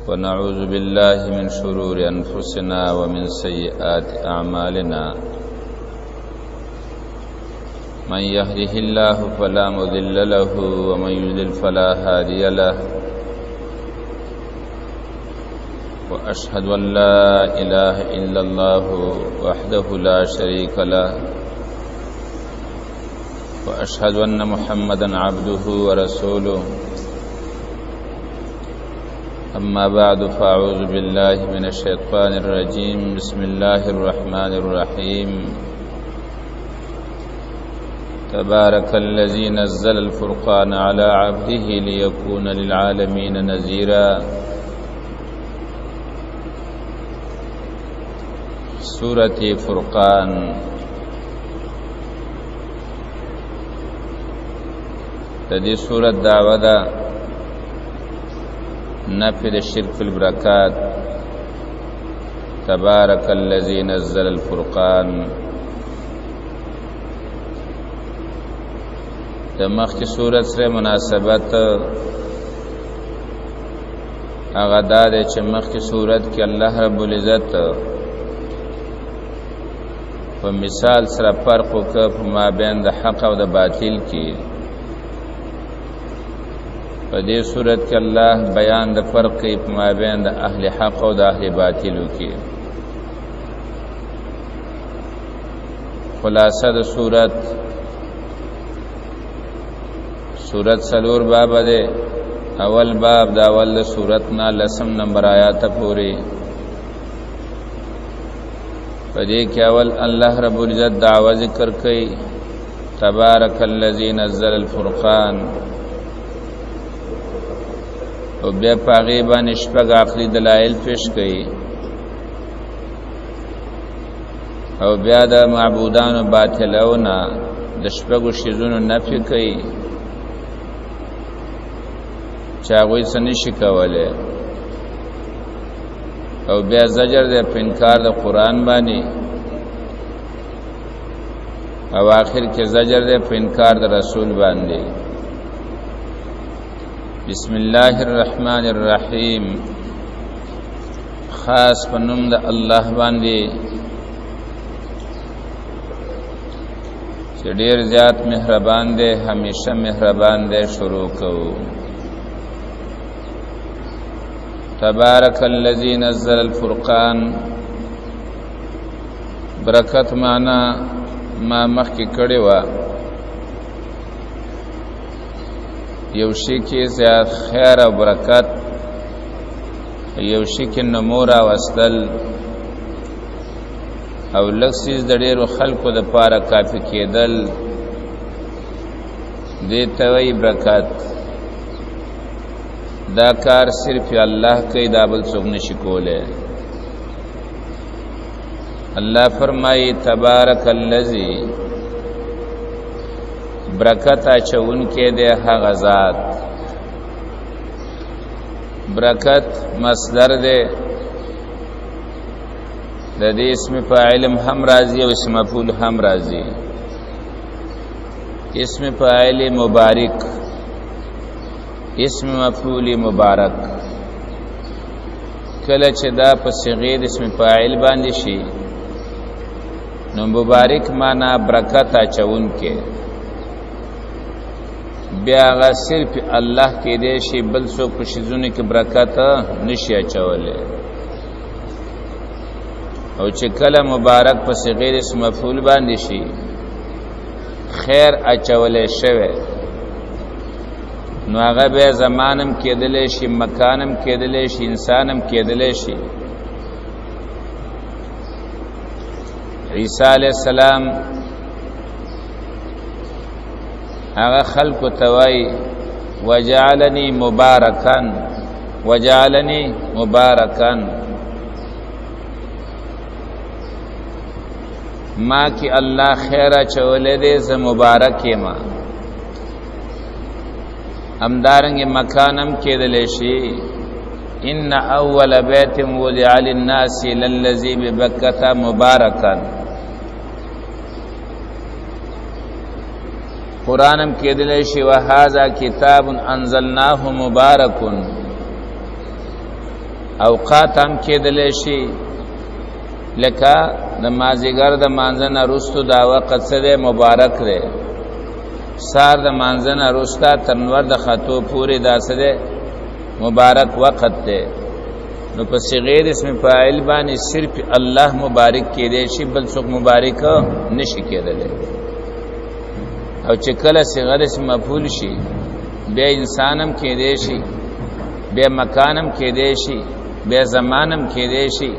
ونعوذ بالله من شرور أنفسنا ومن سيئات أعمالنا من يهده الله فلا مضل له ومن يضلل فلا هادي له وأشهد أن لا إله إلا الله وحده لا شريك له وأشهد أن محمدا عبده ورسوله أما بعد فأعوذ بالله من الشيطان الرجيم بسم الله الرحمن الرحيم تبارك الذي نزل الفرقان على عبده ليكون للعالمين نذيرا سورة فرقان تدي سورة دعوة نفي الشرك في البركات تبارك الذي نزل الفرقان دمخ سورة سره مناسبت اغداد چې مخ کی صورت کې الله رب العزت په مثال سره فرق وکړ په مابین د حق او د باطل کې په دې صورت کې الله بیان د فرق په مابین د اهل حق او د اهل باطل کې خلاصه د صورت سلور باب ده اول باب دا اول صورت نا لسم نمبر آیات پوری پدې کې اول الله رب العزت دعوه ذکر کوي تبارک الذی نزل الفرقان او بیا پاغي باندې شپږ عقلي دلایل پیش کړي او بیا د معبودانو باطلونه د شپږو شیزونو نفي کوي چاغوی سنشي کوله او بیا زجر د انکار د قران باندې او آخر کې زجر د انکار د رسول باندې بسم الله الرحمن الرحیم خاص پنوم د الله باندې چې ډیر زیات مهربان دی همیشه مهربان دی شروع کوو تبارک الذی نزل الفرقان برکت معنا ما مخکې کړي وا یو شي کې زیات خیر او برکت یو شي کې نمور او استل او لکسیز د ډیرو خلکو د پاره کافی کېدل دې ته وی برکت دا کار صرف الله کوي دا بل څوک نشي کوله الله فرمایي تبارک الذی برکت اچون کې ده هغه ذات برکت مصدر ده د دې اسم فاعل هم راضی او اسم مفعول هم راضی اسم فاعل مبارک اسم مفعول مبارک کله چې دا په صيغه د اسم فاعل باندې شي نو مبارک معنا برکت اچون کې بیا غا صرف الله کې دې شي بل څوک په شیزونه کې برکت نشي اچولې او چې کله مبارک په صيغه د اسم مفعول باندې شي خیر اچولې شوی نو هغه به زمانم کېدلې شي مکانم کېدلې شي انسانم کېدلې شي عیسی علیہ السلام هغه خلق توای وجعلنی مبارکان ما کی الله خیره چولې دې ز مبارک ما امدارنګ مکانم کېدلې شي ان اول بیت وضع للناس للذي ببکة مبارکا قرآنم کېدلې شي وهذا کتاب انزلناه مبارک اوقات هم کېدلی شي لکه د مازیګر د مانځه نه وروستو دا وخت څه دی مبارک دی سار د مانځه نه وروسته تر نور د خطو پورې دا څه دی مبارک وخت دی نو په صيغه د اسم فاعل باندې صرف الله مبارک کېدی شي بل څوک مبارک نشي کېدلی او چې کله صيغه د اسم مفعول شي بیا انسانم کېدی شي بیا مکانم کېدی شي بیا زمانم کېدی شي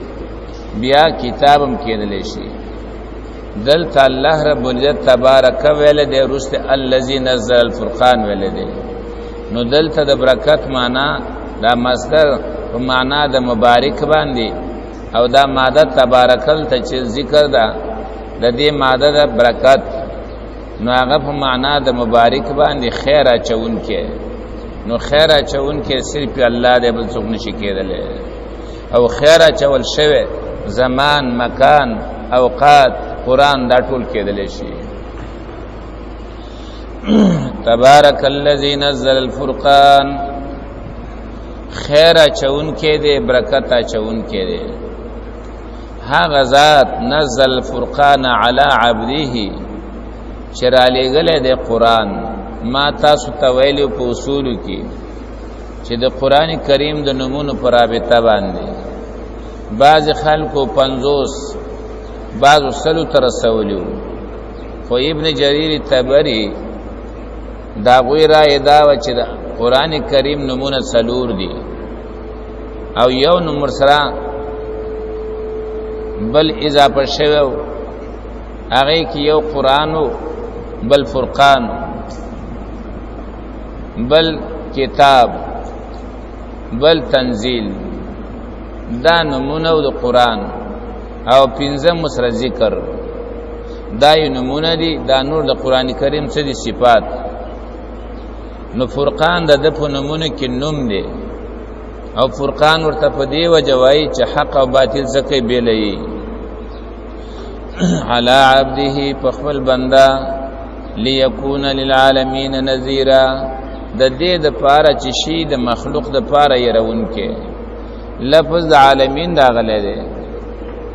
بیا کتابم کېدلی شي دلته الله رب العزت تبارک ویل دی رسته الذي نزل الفرقان ویل دی نو دلته د برکت معنا دا مصدر په معنا د مبارک باندې او دا ماده تبارکل ته چې ذکر ده د دې ماده د برکت نو هغه په معنا د مبارک باندې خیر اچون کې نو خیر اچون کې صرف الله دې بل څوک نشي کېدلی او خیر اچول شوی زمان مکان اوقات قرآن دا ټول کېدلی شي تبارک الذی نزل الفرقان خیر اچون کې دې برکت اچون کې دې هغه ذات نزل الفرقان علی عبده چرالی گلے دے قرآن ما تاسو تویلیو پا اصولو کی چه دے قرآن کریم دے نمونو پر رابطہ باندے بعض خلقو 50 بعضو سلو ترسولیو خو ابن جریر تبری داغوی رای داو چه دے قرآن کریم نمونو سلور دی او یو نمبر سرا بل اضافه شویو اغی کی یو قرآنو بل فرقان بل کتاب بل تنزیل دا نمونه د قرآن او پنځم سره ذکر دا یو نمونه دي دا نور د قرآن کریم څخه دي صفات نو فرقان د په نمونه کې نوم دی او فرقان ورته په دی وجوای چې حق او باطل زکه بیلې علی عبده فخل بندا ليكون للعالمین نذیرا د دې د پاره چې شی د مخلوق د پاره يرون کې لفظ د عالمین دا غلې ده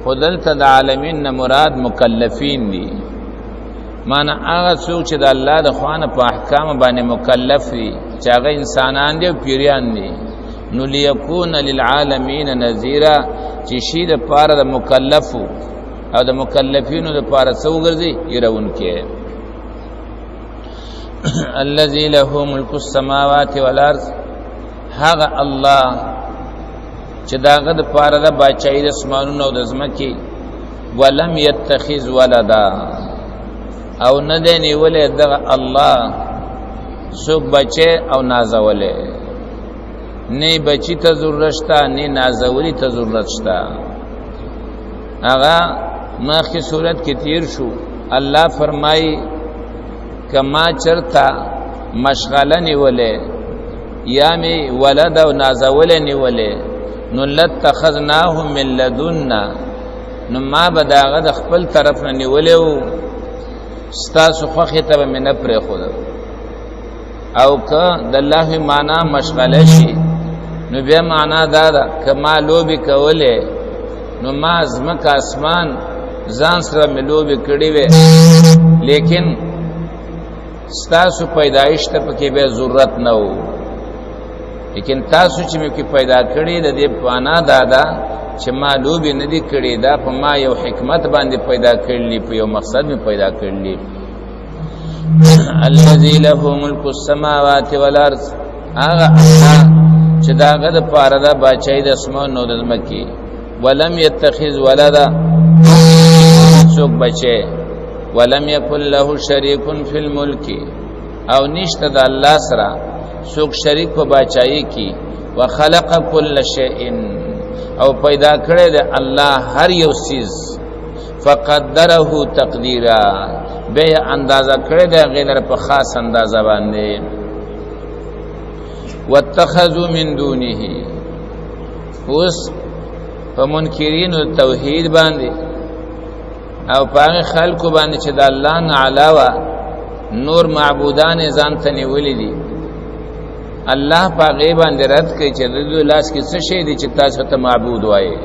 خدلته د عالمین نه مراد مکلفین دي معنا هغه څوک چې د الله د خوانه په احکام باندې مکلف دي چې هغه انسانان دي او پیریان دي نو ليكون للعالمین نذیرا چې شی د پاره د مکلفو او د مکلفینو د پاره څو ګرځي يرون کې الذي له ملك السماوات والارض هغه الله چې داغه د پاره د بچای د اسمانونو او د زمکي ولم يتخذ ولدا او نه دی نیولې دغه الله څوک بچي او نازولې نه بچی ته ضرورت شته نه نازولې ته ضرورت شته هغه مخکې صورت کې تیر شو الله فرمایي کما چرتا مشغله نیولې یا می ولد او نازولې نیولې نو لتخذناهم من لدنا نو ما بداغه د خپل طرف نه نیولې او ستاسو خوخه ته مې نه پرې خو او که د الله معنا مشغله شي نو بیا معنا دا ده کما لوبي کوله نو ما زمکه اسمان ځان سره مې لوبي کړې وې لیکن ستاسو پیدایش ته پکې به ضرورت نه وو لیکن تاسو چې مې کې پیدا کړې د دې معنا دا ده چې ما لوبي نه دي کړې دا په ما یو حکمت باندې پیدا کړلې په یو مقصد مې پیدا کړلې الذي له ملك السماوات والارض هغه چې داغه د پاره دا بچای د اسمانو د زمکي ولم يتخذ ولدا څوک بچي ولم يكن له شريك في الملك او نشته د الله سره څوک شریک په بچای کی وخلق كل شيء او پیدا کړی د الله هر یو چیز فقدره تقدیرا به اندازه کړی د غیر په خاص اندازه باندې واتخذوا من دونه اوس په منکرین توحید باندې او پاغه خلکو باندې چې د الله نه علاوه نور معبودان ځان ته نیولې دي الله په غیبان درت کوي چې د دوی لاس کې څه شی دي چې تاسو ته معبود وایي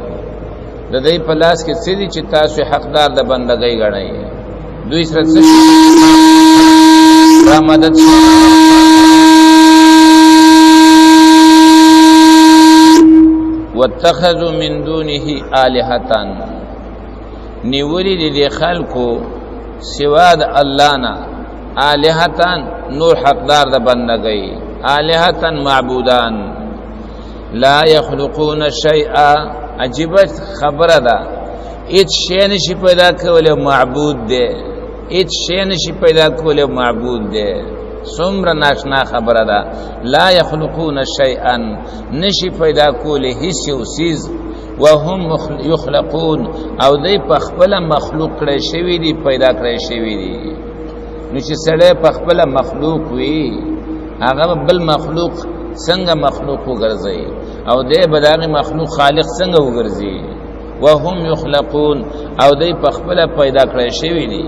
د دوی په لاس کې څه دي چې تاسو حقدار د بندګۍ ګڼئ دوی سره څه را مدد واتخذوا من دونه آلهة نیولی دی خلقو سوا د الله نه آلهتان نور حقدار د بندګۍ آلهتان معبودان لا يخلقون شيئا عجیب خبره ده هیڅ شی نشي پیدا کولای معبود دی هیڅ شی نشي پیدا کولای معبود دی څومره ناشنا خبره ده لا يخلقون شيئا نشي پیدا کولای هیڅ یو څیز وهم يخلقون او دی په خپل مخلوق کړی شوی دی پیدا کړی شوی دی نو چې سړی په خپل مخلوق وي هغه بل مخلوق څنګه مخلوق وګرځي او دی بداغه مخلوق خالق څنګه وګرځي وهم يخلقون او دی په خپل پیدا کړی شوی دی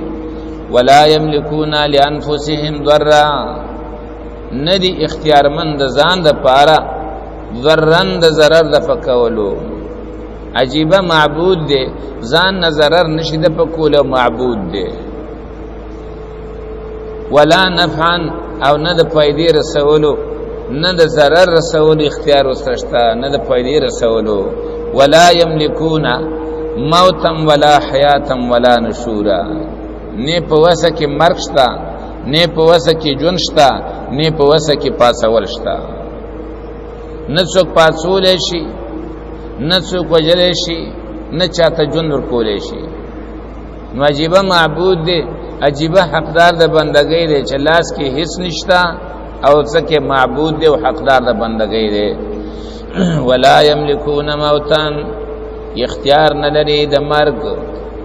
ولا يملكون لانفسهم ضرا ندی اختیارمند ځان د پاره ضررن د ضرر د پکولو عجیبه معبود دی ځان نه ضرر نشي د پکولو معبود دی ولا نفعا او نه د فائدې رسولو نه د ضرر رسولو اختیار وسرشتا نه د فائدې رسولو ولا يملكون موتا ولا حیاتا ولا نشورا نه په وسه کې مرګ شتا نه په وسه کې ژوند شتا نه په وسه کې پاسول شتا نه څوک پاسول شي نه څوک وجل شي نه چاته ژوند ورکول شي نو عجیبه معبود دی عجیبه حقدار د بندګۍ دی چې لاس کې هیڅ نشتا او څکه معبود دی او حقدار د بندګۍ دی ولا يملكون موتا اختیار نه لري د مرګ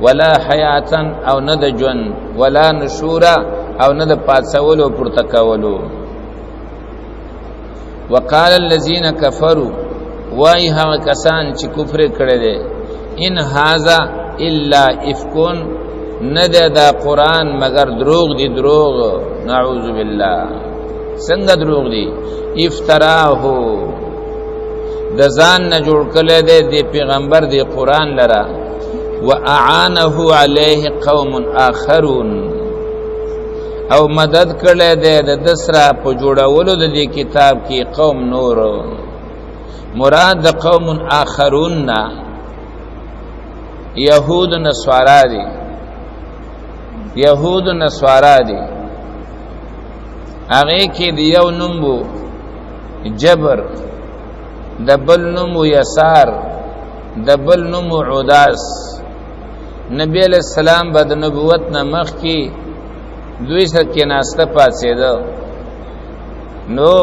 ولا حیاتا او نه د ژوند ولا نشورا او نه د پاتسولو پورته کولو وقال الذين كفروا وای هغه کسان چې کفر کړي دي ان هاذا الا افکون نه دا قران مگر دروغ دی دروغ نعوذ بالله څنګه دروغ دی افتراه د ځان نه جوړ کړي دی پیغمبر دی قران لرا واعانه عليه قوم اخرون او مدد کړي دی د دسرا په جوړولو د دې کتاب کې قوم نور مراد د قوم اخرون نا يهود نصارا دي يهود نصارا دي هغه کې دی یو نومو جبر د بل نومو یسار د بل نومو عداس نبی علیہ السلام بعد نبوت نه مخ کې دوی سره کې ناسته پاتې ده نو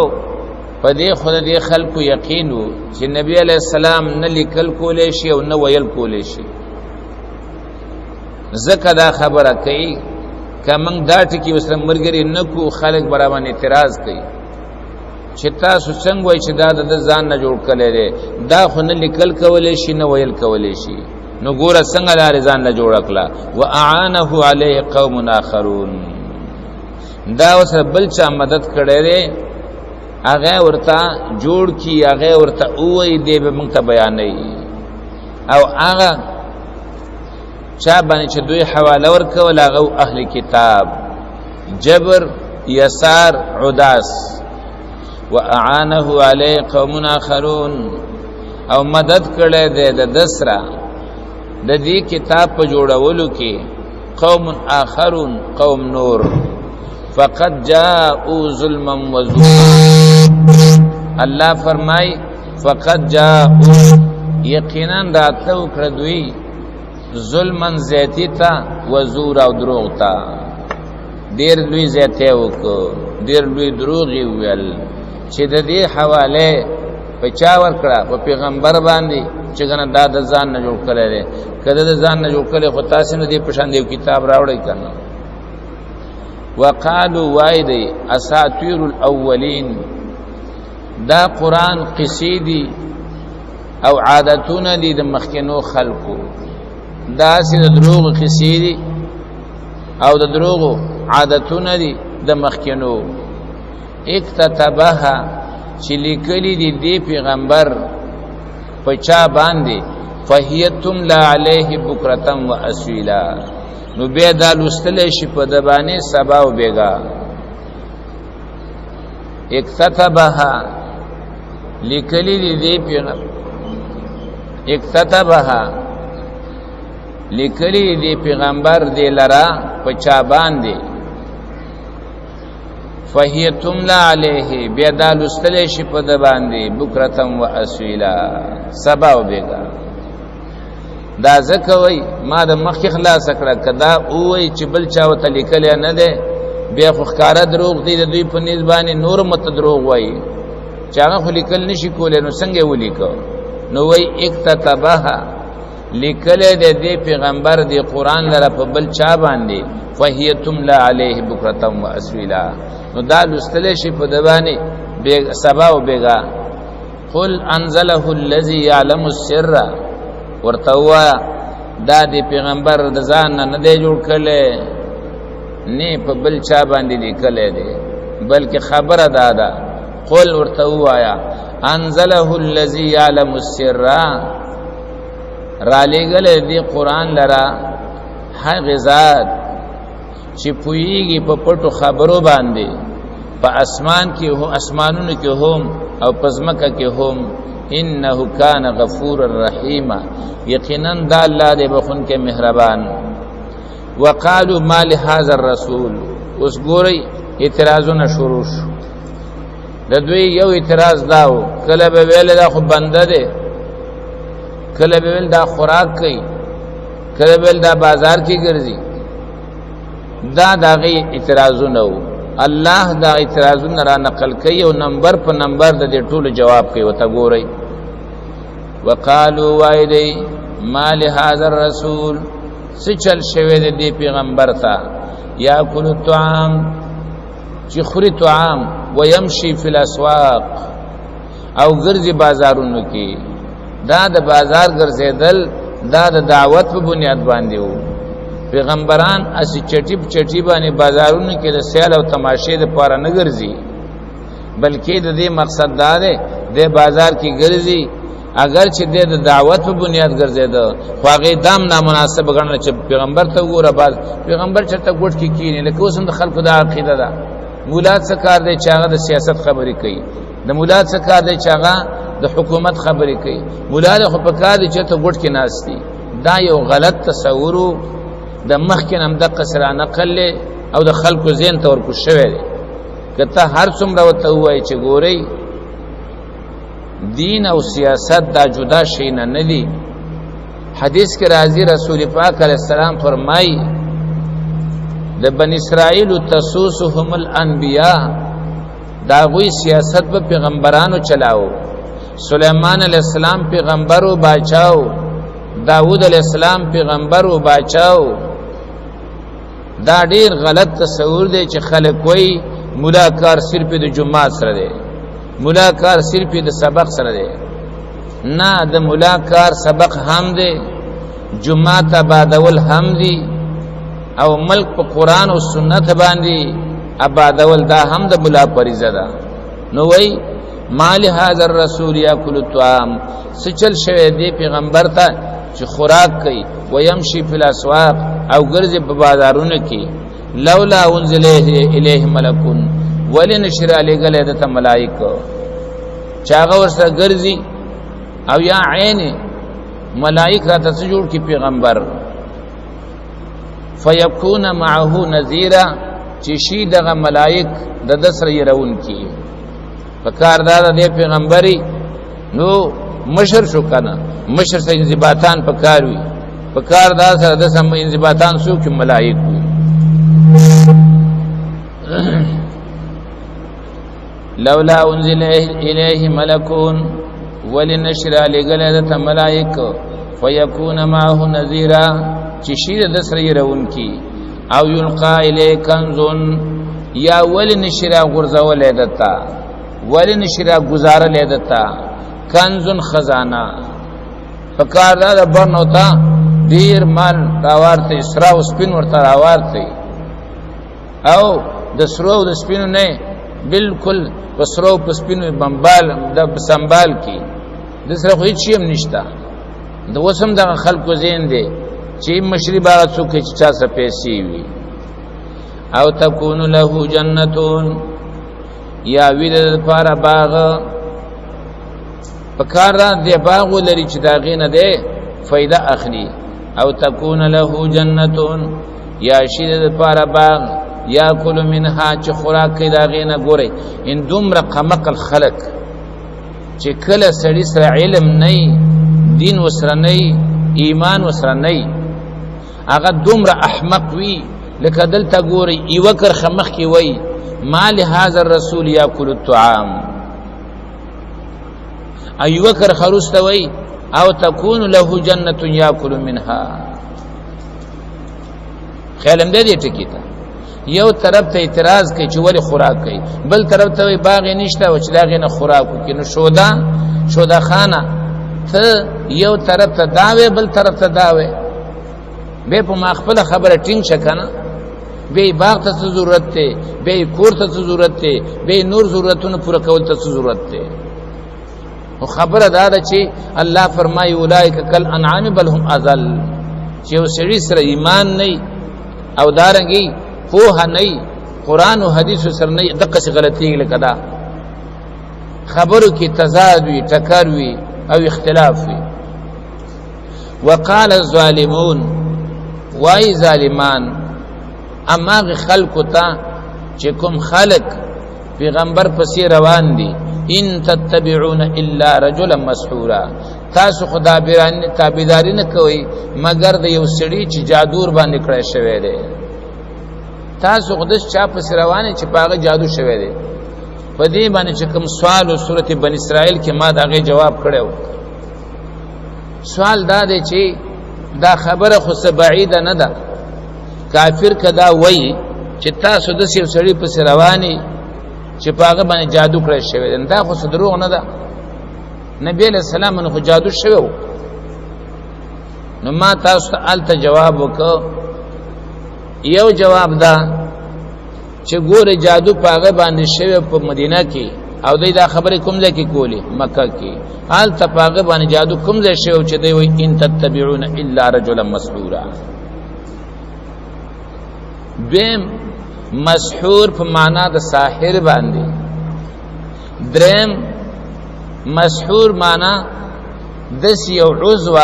پدې خود دې خلکو یقین وو چې نبی علیہ السلام نه لیکل کولې شي او نه ویل کولې شي زکه دا خبره کوي کمن دا ټکی وسره مرګري نه کو خلک برابر اعتراض کوي چې تاسو څنګه وای چې دا د ځان نه جوړ کړي دي دا خو نه لیکل کولې شي نه ویل کولې شي نو ګوره څنګه لار ځان نه جوړ کړه واعانه علیه قوم اخرون دا وسره بل چا مدد کړي دي هغه ورته جوړ کی هغه ورته اوې دی به موږ ته بیانې او هغه چا باندې چې دوی حواله ورکول هغه اهل کتاب جبر یسار عداس واعانه علی قوم اخرون او مدد کړي دی د دسرا د دې کتاب په جوړولو کې قوم اخرون قوم نور فقد جاءوا ظلما وزورا الله فرمای فقد جاءوا یقینا راتو کړ دوی ظلمن زیتی تا وزور او دروغ تا ډیر لوی زیته وکړو ډیر لوی دروغ ویل چې د دې حواله په چا ور کړه په پیغمبر باندې چې ګنه دا د ځان نه جوړ کړي دي کله د ځان نه جوړ کړي خو تاسو نه دې پښان دی کتاب راوړی کنه وقالوا وایدی اساطیر الاولین دا قران قصیدی او عادتون دي د مخکینو خلقو دا سي د دروغ قصیدی او د دروغ عادتون دي د مخکینو اکتتبها چې لیکلی دی دی پیغمبر په چا باندې فهیتم لا علیه بکرتم و اسویلا نو بیا دا لوستل شي په د باندې سبا او بیگا اکتتبها لیکلی دی پیغمبر اکتتبها لیکلی دی پیغمبر دی لرا په چا باندې فهیتم لا علیه بیا دا لوستل شي په د باندې بکرتم و اسویلا سبا او بیگا دا زکوي ما د مخ خلاص کړه کدا اوې چې بل چا وت لیکل نه ده بیا خو ښکارا دروغ دي د دوی په نسبانه نور مت دروغ وای چاغه خو لیکل نشي کولای نو څنګه ولیکو نو وای اکتتبها لیکل د دې پیغمبر دی قران لره په بل چا باندې فهیتم لا علیه بکرتم و اسویلا نو دا لستل شي په دبانې سبا او بیگا قل انزله الذي يعلم السر ورتوا دا دی پیغمبر د ځان نه دی جوړ کړي نه په بل چا باندې لیکل دی بلکې خبره دادا قل ورتوا یا انزله الذي يعلم السر را لګل دی قران لرا هغه ذات چې پویږي په پټو خبرو باندې په اسمان کې هو اسمانونو کې هم او پزمکه کې هم انه کان غفور الرحیم یقینا د الله دې بخون کې مهربان وقالوا ما لهذا الرسول اوس ګوري اعتراضونه شروع شو د دوی یو اعتراض داو کله به ویل دا خو بنده ده کله به ویل دا خوراک کوي کله به ویل دا بازار کې ګرځي دا دغه اعتراضونه وو الله دا اعتراضونه را نقل کوي او نمبر په نمبر د دې ټولو جواب کوي وته ګورئ وقالوا وایدی ما لهذا الرسول سچل شوی د دې پیغمبر ته یاکل الطعام چې خوري طعام ويمشي فی الاسواق او ګرځي بازارونو کې دا د بازار ګرځیدل دا د دعوت په بنیاد باندې وو پیغمبران اسی چټی باندې بازارونو کې د سیال او تماشې د پاره نه ګرځي بلکې د دې مقصد دا دی د بازار کې ګرځي اگر چې د دعوت په بنیاد ګرځیدو خو هغه دام نامناسب ګڼل چې پیغمبر ته وګوره باز پیغمبر چرته ګوټ کې کینی لکه اوس د خلکو د عقیده ده مولات څه کار دی چې هغه د سیاست خبرې کوي د مولات څه کار دی چې هغه د حکومت خبرې کوي مولات خو په کار دی چې ته ګوټ کې ناشتي دا یو غلط تصور د مخکې هم د قصر نقل او د خلکو ذهن ته ورکو شوی دی کته هر څومره وته وای چې ګوري دین او سیاست دا جدا شي نه ندي حدیث کې راځي رسول پاک علیه السلام فرمایي د بنی اسرائیل تسوسهم الانبیاء دا غوی سیاست په پیغمبرانو چلاو سلیمان علیہ السلام پیغمبر او بچاو داوود علیہ السلام پیغمبر او بچاو دا ډیر غلط تصور دی چې خلک کوئی ملاکار صرف د جمعه سره دی ملاکار صرف د سبق سره دی نه د ملاکار سبق هم دی جمعه تبادل هم دی او ملک په قران او سنت باندې ابادول دا هم د ملا فریضه ده نو وای مال هذا الرسول یاکل الطعام سچل شوی دی پیغمبر ته چې خوراک کوي ويمشي فی الاسواق او ګرځي په بازارونو کې لولا انزل الیه ملکون ولنشر علیه د ملائکه چاغه ورسره ګرځي او یا عین ملائکه ته جوړ کی پیغمبر فیکون معه نذیرا چې شي دغه ملائک د دسر يرون کی فکار دا د پیغمبري نو مشر شو کنه مشر سه انضباطان پکاروي پکار دا سره د سم انضباطان سو کې ملائک لولا انزل الیه ملکون ولنشر لغلظه ملائک فیکون معه نذیرا چې شي د سر يرون کی او یلقا الی کنزن یا ولنشر غرزول دتا ولنشر گزار لیدتا کنزن خزانه فکار دا برنو تا دیر مال راوارته اسرا او سپین ورته راوارته او د سرو او د سپینو نه بالکل پسرو پسپینو بمبال د سنبال کی د سره خو هیڅ هم نشتا د وسم د خلکو زین دی چې مشری باغ څوک چې چا څه پیسې وي او تکون له جنتون یا وید لپاره باغ پکار دی باغ ولري چې دا غینه دی فائدہ اخلي او تکون له جنتون یا شید لپاره باغ یا کل منها چې خوراک کې دا غینه ګوري ان دومره قمق الخلق چې کله سړی سره علم نه دین وسره نه ایمان وسره نه هغه دومره احمق وي لکه دلته ګوري ایوکر خمخ کی وای مال هذا الرسول یاکل الطعام ایوکر خروسته وای او تكون له جنة یاکل منها خیالم دې ټکی ته یو طرف ته اعتراض کوي چې ولی خوراک کوي بل طرف ته وای باغ نشته او چې داغه نه خوراک کوي نو شودا خانه ته یو طرف ته داوي بل طرف ته داوي به په مخفل خبره ټینګ شکنه به باغ ته ضرورت ته به کور ته ضرورت ته به نور ضرورتونه پوره کول ته ضرورت ته او خبره دا ده چې الله فرمایي اولئک کل انعام بل هم اذل چې سړي سره ایمان نه او دارنګي پوهه نه قران او حديث سره نه دغه څه غلطي لکدا خبرو کې تضاد وي ټکر وي او اختلاف وي وقال الظالمون وای ظالمان اما خلق تا چې کوم خلق پیغمبر پسې روان دي ان تتبعون الا رجلا مسحورا تاسو خدا بیرانی تابعداري نه کوي مگر د یو سړي چې جادور باندې کړی شوی دی تاسو خودش چا پسې روانه چې پاغه جادو شوی دی په دې باندې چې کوم سوال او سورته بنی اسرائیل کې ما داغه جواب کړو سوال دا دی چې دا خبره خو څه بعیده نه ده کافر کدا وای چې تاسو د سیو سړي پسې رواني چې پاغه باندې جادو کړی شوی دی دا خو څه دروغ نه ده نبی علیہ السلام نو جادو شوی نو ما تاسو ته الته جواب وکړ یو جواب دا چې ګوره جادو پاغه باندې شوی په مدینه کې او دا خبره کوم ځای کې کولی مکه کې حال ته پاغه باندې جادو کوم ځای شوی چې دوی وای ان تتبعون الا رجلا مسحورا دیم مسحور په معنا د ساحر باندې دریم مسحور معنا د یو عضو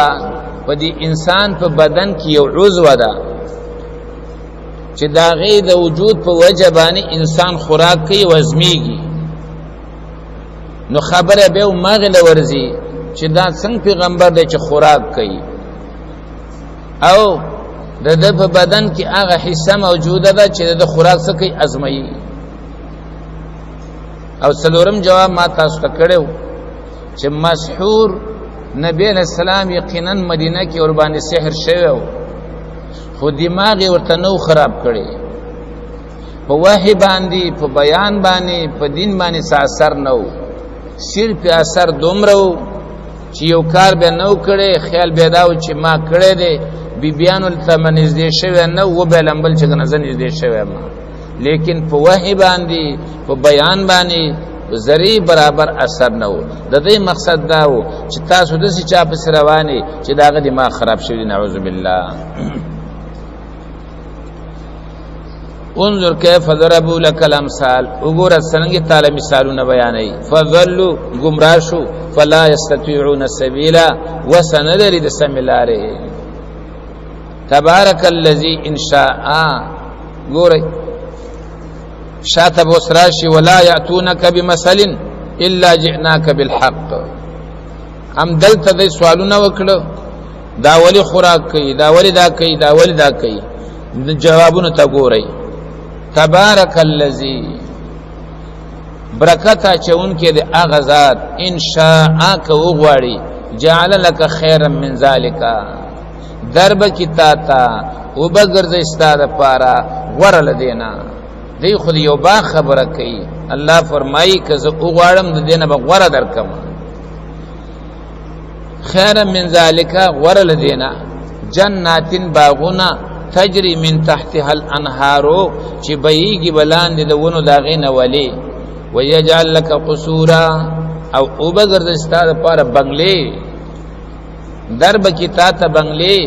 په دې انسان په بدن کې یو عضو ده چې دا غي د وجود په وجه باندې انسان خوراک کوي وزميږي نو خبره به مغله ورزي چې دا څنګه پیغمبر دی چې خوراک کوي او د په بدن کې هغه حصہ موجوده ده چې د خوراک څخه کوي ازمایي او څلورم جواب ما تاسو ته کړو چې مسحور نبی علیہ السلام یقینا مدینه کې اور باندې سحر شوی خو دماغ ورته نو خراب کړي په وحی باندې په بیان باندې په دین باندې اثر نو صرف اثر دومره چې یو کار به نو کړي خیال به داو چې ما کړي دي بیبیانو ته منځ دې شوی نو و به لمبل چې غنځن دې شوی ما لیکن په وحی باندې په بیان باندې زری برابر اثر نه و د دې مقصد دا و چې تاسو د څه چا په رواني چې داغه دماغ خراب شوی نعوذ بالله انظر کیف ضربوا لك الامثال وګوره څنګه تعالی مثالونه بیانوي فذلوا گمراشو فلا يستطيعون السبيلا وسندر السملاره تبارك الذي ان شاء ګوره شاته بوسراشي ولا ياتونك بمثل الا جئناك بالحق هم دلته د سوالونه وکړو دا ولی خوراک کوي دا ولی دا کوي دا ولی دا کوي جوابونه تا ګورئ تبارک الذی برکت چون کې د اغزاد ان شاء کا وغواړي جعل لك خيرا من ذلك درب کی تا او بغرز استاد پارا ورل دینا دی خود یو با خبره کوي الله فرمایي که زه وغواړم د دینه به غوړه درکم خيرا من ذلك ورل دینا جناتین باغونا تجری من تحتها الانهار چې بهيږي بلاندې د ونو داغې نه ولي ويجعل لك قصورا او وبګرځي ستاره لپاره بنگلې درب کی تا ته بنگلې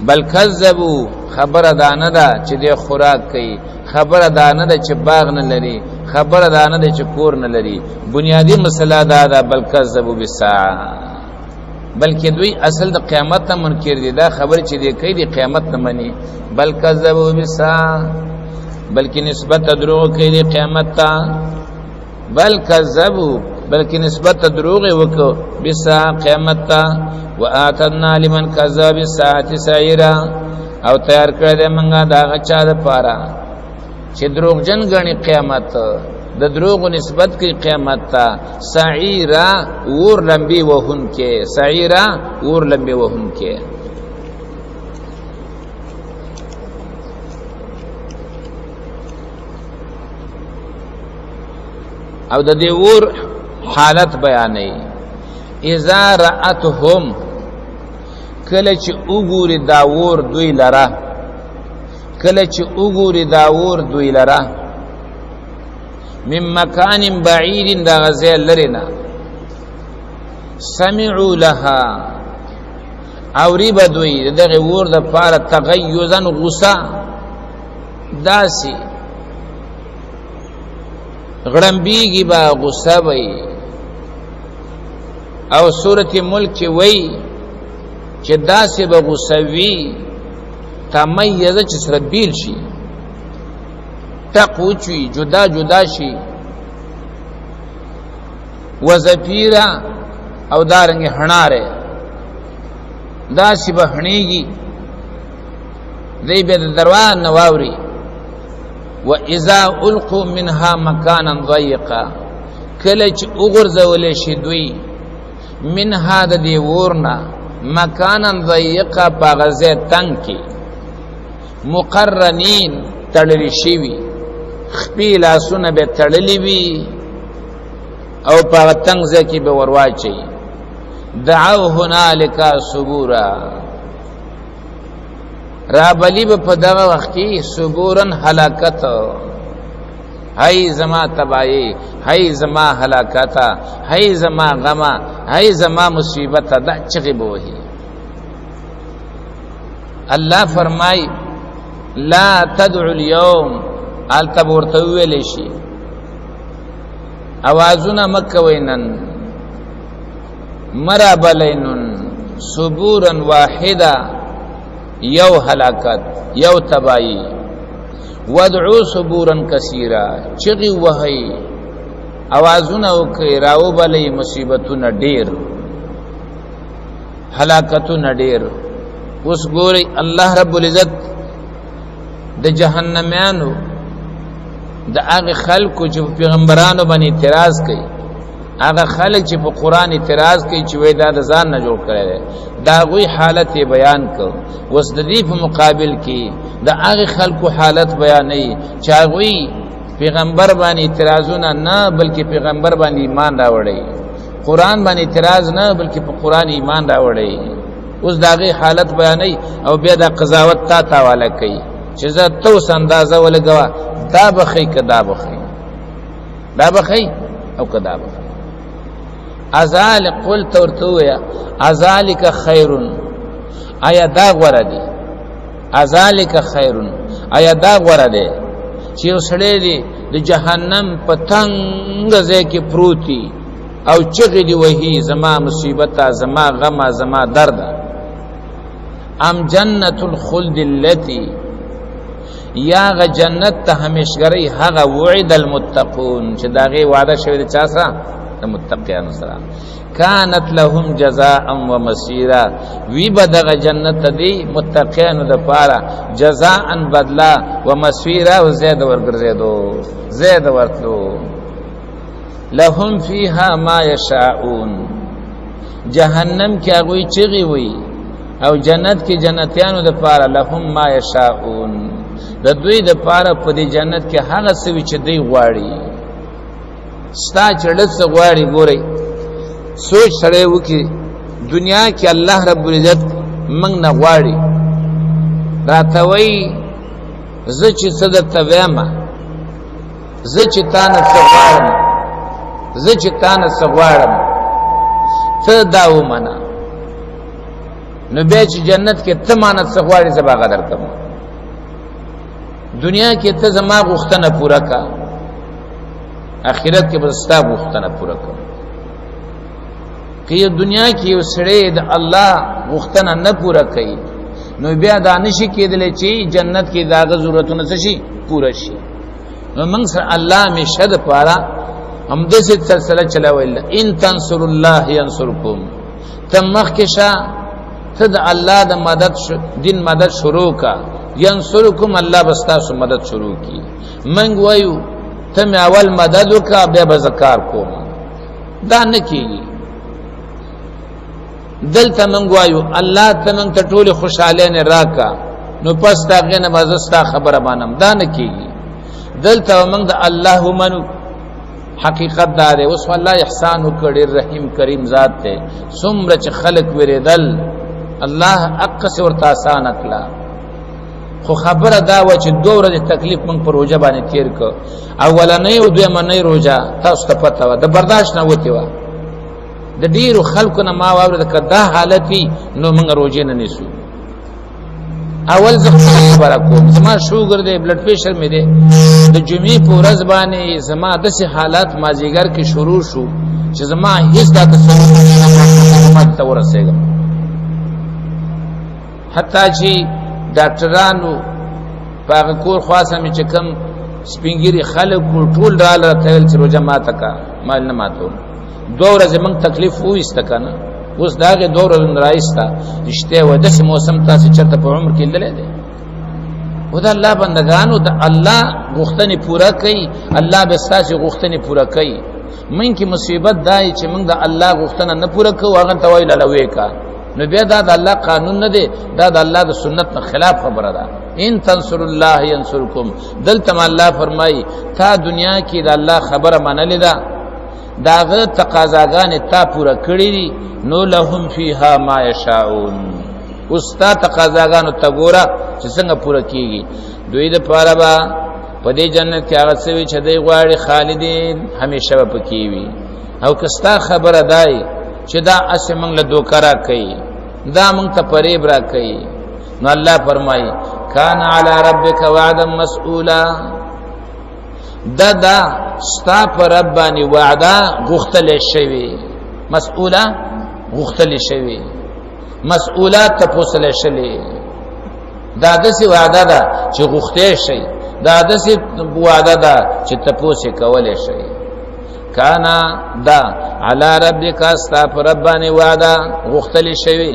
بل کذبوا خبر دانه دا چې د خوراک کوي خبر دانه دا چې باغ نه لري خبر دانه دا چې کور نه لري بنیادی مسله دا بل کذبوا بالساعه بلکې دوی اصل د قیامت ته منکر دي دا خبر چې دی کوي د قیامت نه مني بل کذبوا بالساعه بلکې نسبت دروغ کوي د قیامت ته بل کذبوا بلکې نسبت دروغ وکړو بالساعه قیامت ته واعتدنا لمن كذب بالساعه سعيرا او تیار کړی دی منګه دا غچا د پاره چې دروغجن غني قیامت د دروغ نسبت کوي قیامت ته سعيرا ور لمبي وهن کې سعيرا ور لمبي وهن کې او د دې ور حالت بیانې اذا رأتهم کله چې وګوري دا ور دوی لره کله چې وګوري دا ور دوی لره من مکان بعید دا غزه لرینا سمعوا لها اوری بدوی دغه ور د پاره تغیزا غصه داسی غړمبیږي با غصه وي او سورۃ ملک وی چې داسې به غصوي تمیز چې سره بیل شي تقوچوي جدا جدا شي وزفیرا او دارنګ هناره داسې به هنيږي دی به دروازه نواوري واذا القوا منها مكانا ضيقا کله چې وګرځول شي دوی منها د دې ورنا مکانا ضيقا پاغزه تنگ کی مقرنین تړلی شي خپل لاسونه به تړلی وي او پاغه تنگ ځکه به ورواچي دعوا هنالك صبورا رابلی په دغه وخت کې صبورن هلاکت هاي زما تباہی هاي زما هلاکت هاي زما غم هاي زما مصیبت دا چغي بوهي الله فرمای لا تدعوا اليوم التبورتویل شي اوازونه مکوینن مرابلینن صبورا واحدا یو هلاکت یو تباہی ودعو صبورا کثیرا چغي وهي اوازونه وکي راو بلې مصیبتونه ډېر هلاکتونه ډېر اوس ګوري الله رب العزت د جهنميانو د هغه خلکو چې پیغمبرانو باندې اعتراض کوي هغه خلک چې په قران اعتراض کوي چې وای دا د ځان نه جوړ کړي دا غوي حالت بیان کو وس د دې په مقابل کې د هغه خلکو حالت بیانې چې غوي پیغمبر باندې اعتراضونه نه بلکې پیغمبر باندې ایمان راوړي قران باندې اعتراض نه بلکې په قران ایمان راوړي اوس داغه حالت بیانې او بیا د قضاوت تا تاواله کوي چې زه توس اندازه ولګوا دا بخي کدا بخي دا بخي او کدا بخي ازال قلت ورتویا ازالک خیرن آیا دا غوړه دي ازالک خیرن آیا دا غوړه دي چې وسړې دي د جهنم پتنګ ځای کې پروتي او چغې دی وਹੀ زما مصیبت زما غم زما درد ام جنت الخلد التي یا غ جنت ته همیشګری هغه وعد المتقون چې داغه وعده شوی د چا سره د متقینو سره كانت لهم جزاء ومصيرا وی بدغ جنت دی متقینو د پاره جزاء بدلا ومصيرا او زید ورګرځیدو زید ورتلو لهم فيها ما يشاءون جهنم کې هغه چغي وي او جنت کې جنتیانو د پاره لهم ما يشاءون د دوی د پاره په دې جنت کې هغه څه چې دوی غواړي ستا چړڅ غواړي ګوري سوچ سره وکي دنیا کې الله رب العزت موږ نه غواړي راتوي زه چې صدق تویما زه چې تانه څه غواړم ته دا ومنه، نو بیا چې جنت کې ته مانه څه غواړې زه به هغه درکړم. دنیا کې ته زما غوښتنه پوره کا، آخرت کې به ستا غوښتنه پوره کړم. که یو دنیا کې یو سړی د الله غوښتنه نه پوره کوي، نو بیا دا نشي کېدلی چې جنت کې د هغه ضرورتونه څه شي پوره شي. نو موږ سره الله همیشه دپاره همداسې سلسله چلوله، ان تنصروا الله ینصرکم. ته مخکې شه، ته د الله د دین مدد شروع کا، ینصرکم الله به ستاسو مدد شروع کی. موږ وایو ته مې اول مدد وکړه بیا به زه کار کوم، دا نه کېږي. دلته موږ وایو الله ته موږ ته ټولې خوشحالۍ راکا، نو پس د هغې نه به زه ستا خبره منم، دا نه کېږي. دلته موږ د الله ومنو، حقیقت دا دی. اوس الله احسان وکړ، ډېر رحیم کریم ذات دی. څومره چې خلک وېرېدل، الله اقصې ورته اسانه کړه. خو خبره دا وه چې 2 ورځې تکلیف موږ په روژه باندې تېر کړ. اولنۍ او دویمنۍ روژه تاسو ته پته وه، د برداشت نه وتې وه. د ډېرو خلکو نه ما واورېده که دا حالت وي نو موږ روژې نه نیسو. اول زه خبره کوم، زما شوګر دی، بلډ پریشر مې دی. د جمعې په ورځ باندې زما داسې حالات مازدیګر کې شروع شو چې زما هېڅ دا تصور ته ورسېږم. حتی چې ډاکټرانو په هغه کور خواصه مې چې کوم سپین ږیري خلک ټول راله راته ویل چې روژه ماته که، ما نه ماتوم. 2 ورځې موږ تکلیف وویسته که نه، اوس د هغې 2 ورځې رایسته رښتیا وایي داسې موسم تاسې چېرته په عمر کې لیدلی دی. و د الله بندګانو د الله غوښتنې پوره کوي، الله به ستاسې غوښتنې پوره کوي. موږ کې مصیبت دا یي چې موږ د الله غوښتنه نه پوره کوو، هغه ته وایي لاله ویې که، نو بیا دا د الله قانون نه دی، دا د الله د سنت نه خلاف خبره ده. ان تنصروا الله ینصرکم. دلته الله فرمایي تا دنیا کې د الله خبره منلې ده، د هغه تقاضاګانې تا پوره کړي دي، نو لهم فیها ما یشاءون. اوس تا تقاضاګانو ته ګوره چې څنګه پوره کېږي. دوی دپاره به په دې جنت کې هغه څه وي چې دی غواړي خالدین، همیشه به پکې وي. او که ستا خبره دای چې دا اسې موږ له دوکه راکوي، دا موږ ته فریب راکوي، نو الله فرمایي کان علی ربک وعدا مسئولا. دا ستا په رب باندې وعده غوښتلی شوې، مسئوله غوښتلی شوې، مسئولات تپوسلی شلې. دا داسې وعده ده چې غوښتی شئ، دا داسې وعده ده چې تپوس یې کولی شئ. کانا دا علی ربک ستا په رب باندې وعده غوښتلی شوې.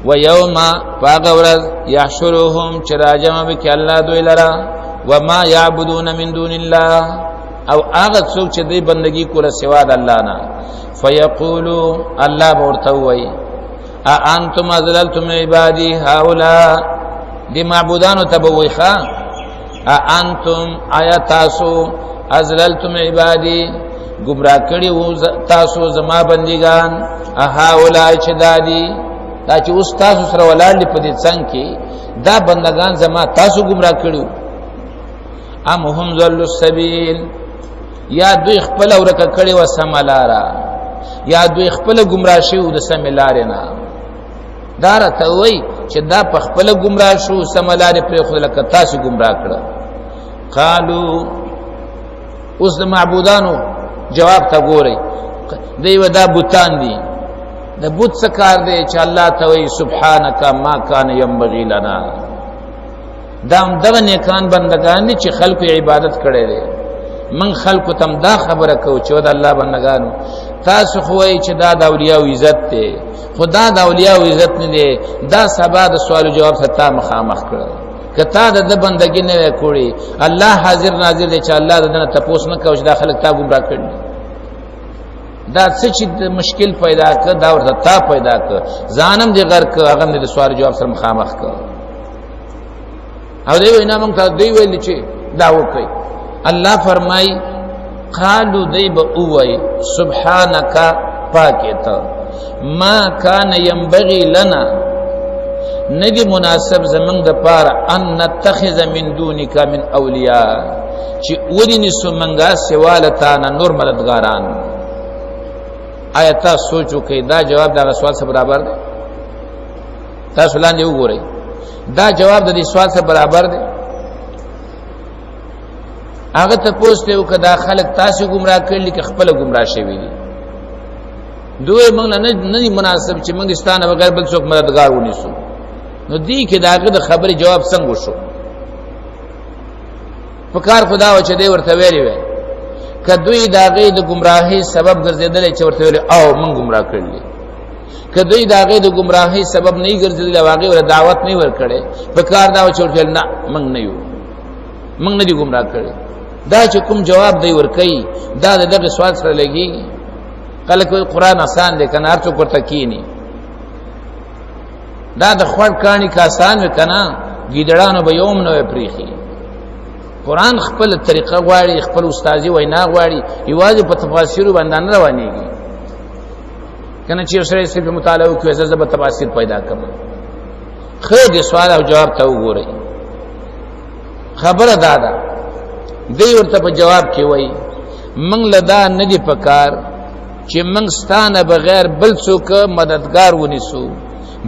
و یوم په هغه ورځ یحشرهم چې راجمع به کړي الله دوی لره، وما یعبدون من دون الله، او هغه څوک چې دوی بندګي کوله سوا د الله نه. فیقولو الله به ورته ووایي اانتم اضللتم عبادی هؤلاء. دی معبودانو ته به وایي ښه اانتم آیا تاسو اضللتم عبادی گمراه کړي وو تاسو زما بندګان، هؤلاء چې دادي دا چې اوس تاسو سره ولاړ دي په دې څنګ کې، دا بندگان زما تاسو گمراه کړو. ام هم ضلوا السبیل، یا دوی خپل ورکه کړي و سم لاره، یا دوی خپل گمراه شو د سم لارې نه. دا راته وایي چې دا په خپل گمراه شو، سم لارې پرې خو لکه تاسو گمراه کړه. قالو اوس د معبودانو جواب ته ګورئ، دوی و دا بوتان دي. د بوت څه کار دی چې الله ته وایي سبحانک ما کان ینبغي لنا. دا همدغه نیکان بندگان دي چې خلکو عبادت کړی دی. من خلکو ته دا خبره کوو چې د الله بندگانو تاسو خو وایي چې دا د اولیاء عزت دی، خو دا د اولیاء عزت نه دی، دا سبا د سوال و جواب سره تا مخامخ کړه. که تا د بندګي نه وی کړې، الله حاضر ناظر دی چې الله دنه تپوس نه کوي چې دا خلک تا ګمراه کړي. دا څه چې مشکل پیدا کړ دا ورته تا پیدا کړ، ځانم دې غر کړ، هغه دې سوال جواب سره مخامخ کړ. او دوی وینا موږ ته دوی ویل چې دا وکړي. الله فرمای قالو دی به اوای سبحانك پاکه ته ما کان ينبغي لنا، ندی مناسب زمنګ د پاره ان نتخذ من دونک من اولیاء، چې ولینی سومنګا سوالتان نور مددګاران. آیا تاسو سوچ وکئ دا جواب دا سوال سره برابر دی؟ تاسو لاندې وګورئ دا جواب د دې سوال سره برابر دی؟ هغه ته پوښتنه وکړه دا خلک تاسو گمراه کړل کې خپل گمراه شوي دي. دوی موږ نه دی مناسب چې موږ ستانه بغیر بل څوک مددگار ونیسو. نو دی کې داغه د خبرې جواب څنګه وشو؟ فکر خدا و چې دی ورته ویلی وي کدوې داغه د گمراهۍ سبب ګرځیدل چې ورته ویل او موږ گمراه کړل. کدوې داغه د گمراهۍ سبب نه ګرځیدل واغې ور دعوت نه ور کړي فکر دا و چې ورته نه موږ نه یو موږ نه دی گمراه کړی. دا چې کوم جواب دی ور کوي دا دغه سوال سره لګي. کله کوئی قرآن آسان دی کنه هر څوک ورته کینی. دا د خوړ کانی کا آسان وکنه ګیدړانو به یوم نو پریخي. قرآن خپل طریقه غواړي خپل استادي وینا غواړي یوازې په تفاسیر باندې نه روانيږي کنه چې سره صرف مطالعه کوي زړه به تفاسیر پیدا کوي. خیر دې سوال او جواب ته وګورئ. خبره دادا دی ورته په جواب کې وای منګ لدا نه دی پکار چې منګ ستانه بغیر بل څوک مددگار ونیسو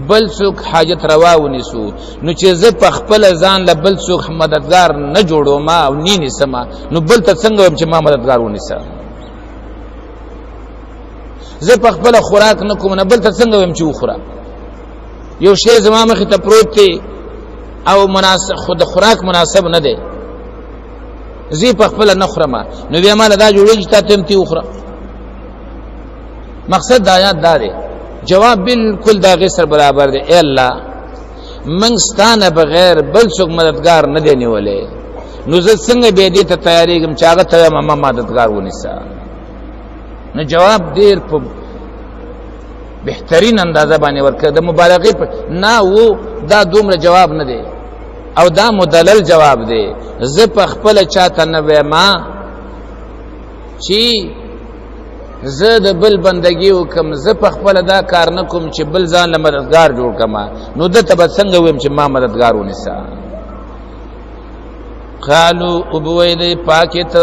بل څوک حاجت روا ونیسو. نو چې زه په خپل ځان له بل څوک مددگار نه جوړو ما او نینې سما نو بل ته څنګه ویم چې ما مددگار ونیسه. زه په خپل خوراک نه کوم نه بل ته څنګه ویم چې وخوره. یو شی زما مخې ته پروت دی او مناسب خود خوراک مناسب نه دی زی په خپل نه خورم نو بیا مال دا جوړیږي چې تاسو تی وخوره. مقصد د آیات دا دی جواب بالکل دا غیر برابر دی. اے الله من ستانه بغیر بل څوک مددگار نه دی نیولې نو زه څنګه به دې ته تیاریږم چې هغه ته ما مددگار ونیسه. نو جواب ډیر په بهترین اندازه باندې ورکړه د مبالغه نه وو دا دومره جواب نه دی او دا مدلل جواب دی. زه په خپل چاته نه ما چې زه د بل بندگی وکم زه په خپل دا کار نه کوم چې بل ځان له مددگار جوړ کما نو د ته څنګه ویم چې ما مددگار ونیسه. قالو ابوید پاکت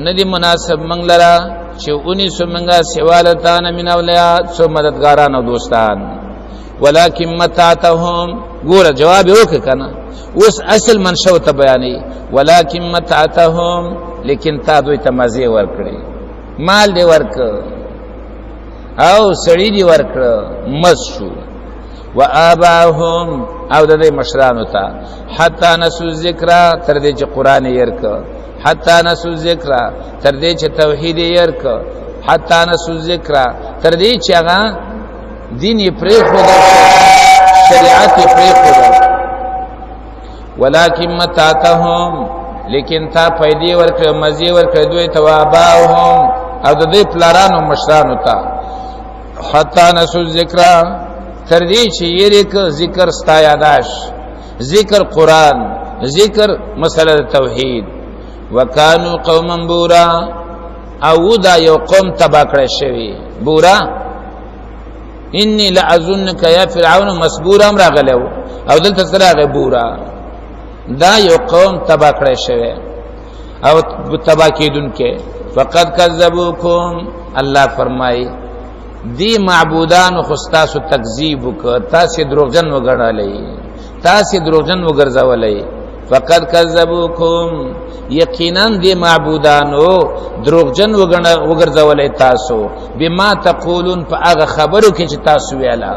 ندی مناسب منګلرا چې اونې سمنګا سوالتان من اولیا سو مددگاران او دوستان ولکن متعتهم ګوره جواب وکړه کنه اوس اصل منشأ ته بیانې ولکن متعتهم لیکن تا دوی ته مزه ورکړي مال دی ورک او سړی دی ورک مسشو و آباهم او د دې مشرانو ته حتا نسو ذکر تر دې چې قران یې ورک حتا نسو ذکر تر دې چې توحید یې ورک حتا نسو ذکر تر دې چې هغه دین یې پرې خو شریعت یې پرې خو ولکن متعتهم لیکن تا پیدې ورک مزي ورک دوی تواباهم او د دې پلارانو مشرانو ته حتا نسو ذکر تر دې چې یې ذکر ستا یاداش ذکر قران ذکر مسله توحید وکانو قوما بورا او دا یو قوم تبا کړی شوی بورا انی لعظنک یا فرعون مسبورا امر غلو او دلته سره غبورا دا یو قوم تبا کړی شوی او تبا کیدونکې فقد کذبوکم الله فرمای دی معبودان خستاسو تکذیب وک تاسو دروغجن وګڼلې تاسو دروغجن وګرځولې فقد کذبوکم یقینا دی معبودانو دروغجن وګرځولې تاسو بما تقولون په هغه خبرو کې چې تاسو ویلا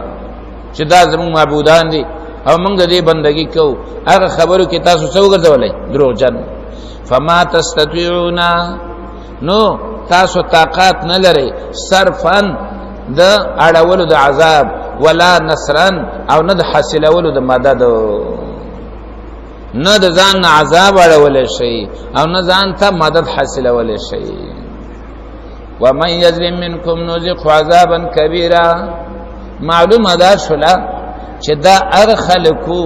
چې دا زموږ معبودان دي او موږ دې بندگی کوو هغه خبرو کې تاسو څو وګرځولې دروغجن فما تستطيعون نو تاسو طاقت نه لري صرفن د اړولو د عذاب ولا نصرن او نه د حاصلولو د مدد نه د ځان عذاب اړول شي او نه ځان ته مدد حاصلول شي. ومن یظلم منکم نذق عذابا کبیرا معلوم ادا شولا چې دا هغه خلکو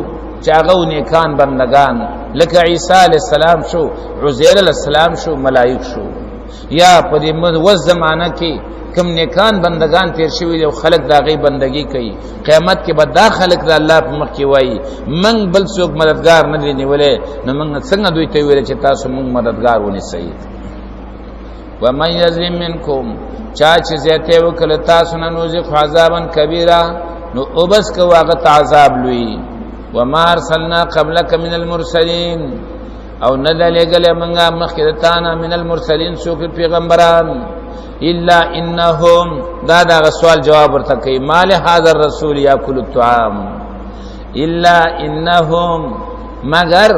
چې هغه نیکان بندگان لکه عیسی علیہ السلام شو عزیر علیہ السلام شو ملائک شو یا په دې وز زمانہ کې کم نیکان بندگان تیر شوی او خلق دا غي بندگی کوي قیامت کې به دا خلق د الله په مخ کې وایي من بل څوک مددگار نه دی نیولې نو موږ څنګه دوی ته ویل چې تاسو موږ مددگار ونی سي ومن یظلم منکم چا چې زیاته وکړه تاسو نه نوځي عذابن کبیره نو وبس کو هغه عذاب لوی وما ارسلنا قبلك من المرسلين او ندلګل منګه مخکې تانا من المرسلين څوک پیغمبران الا انهم دا سوال جواب ورته کوي مال هذا الرسول ياكل الطعام الا انهم مگر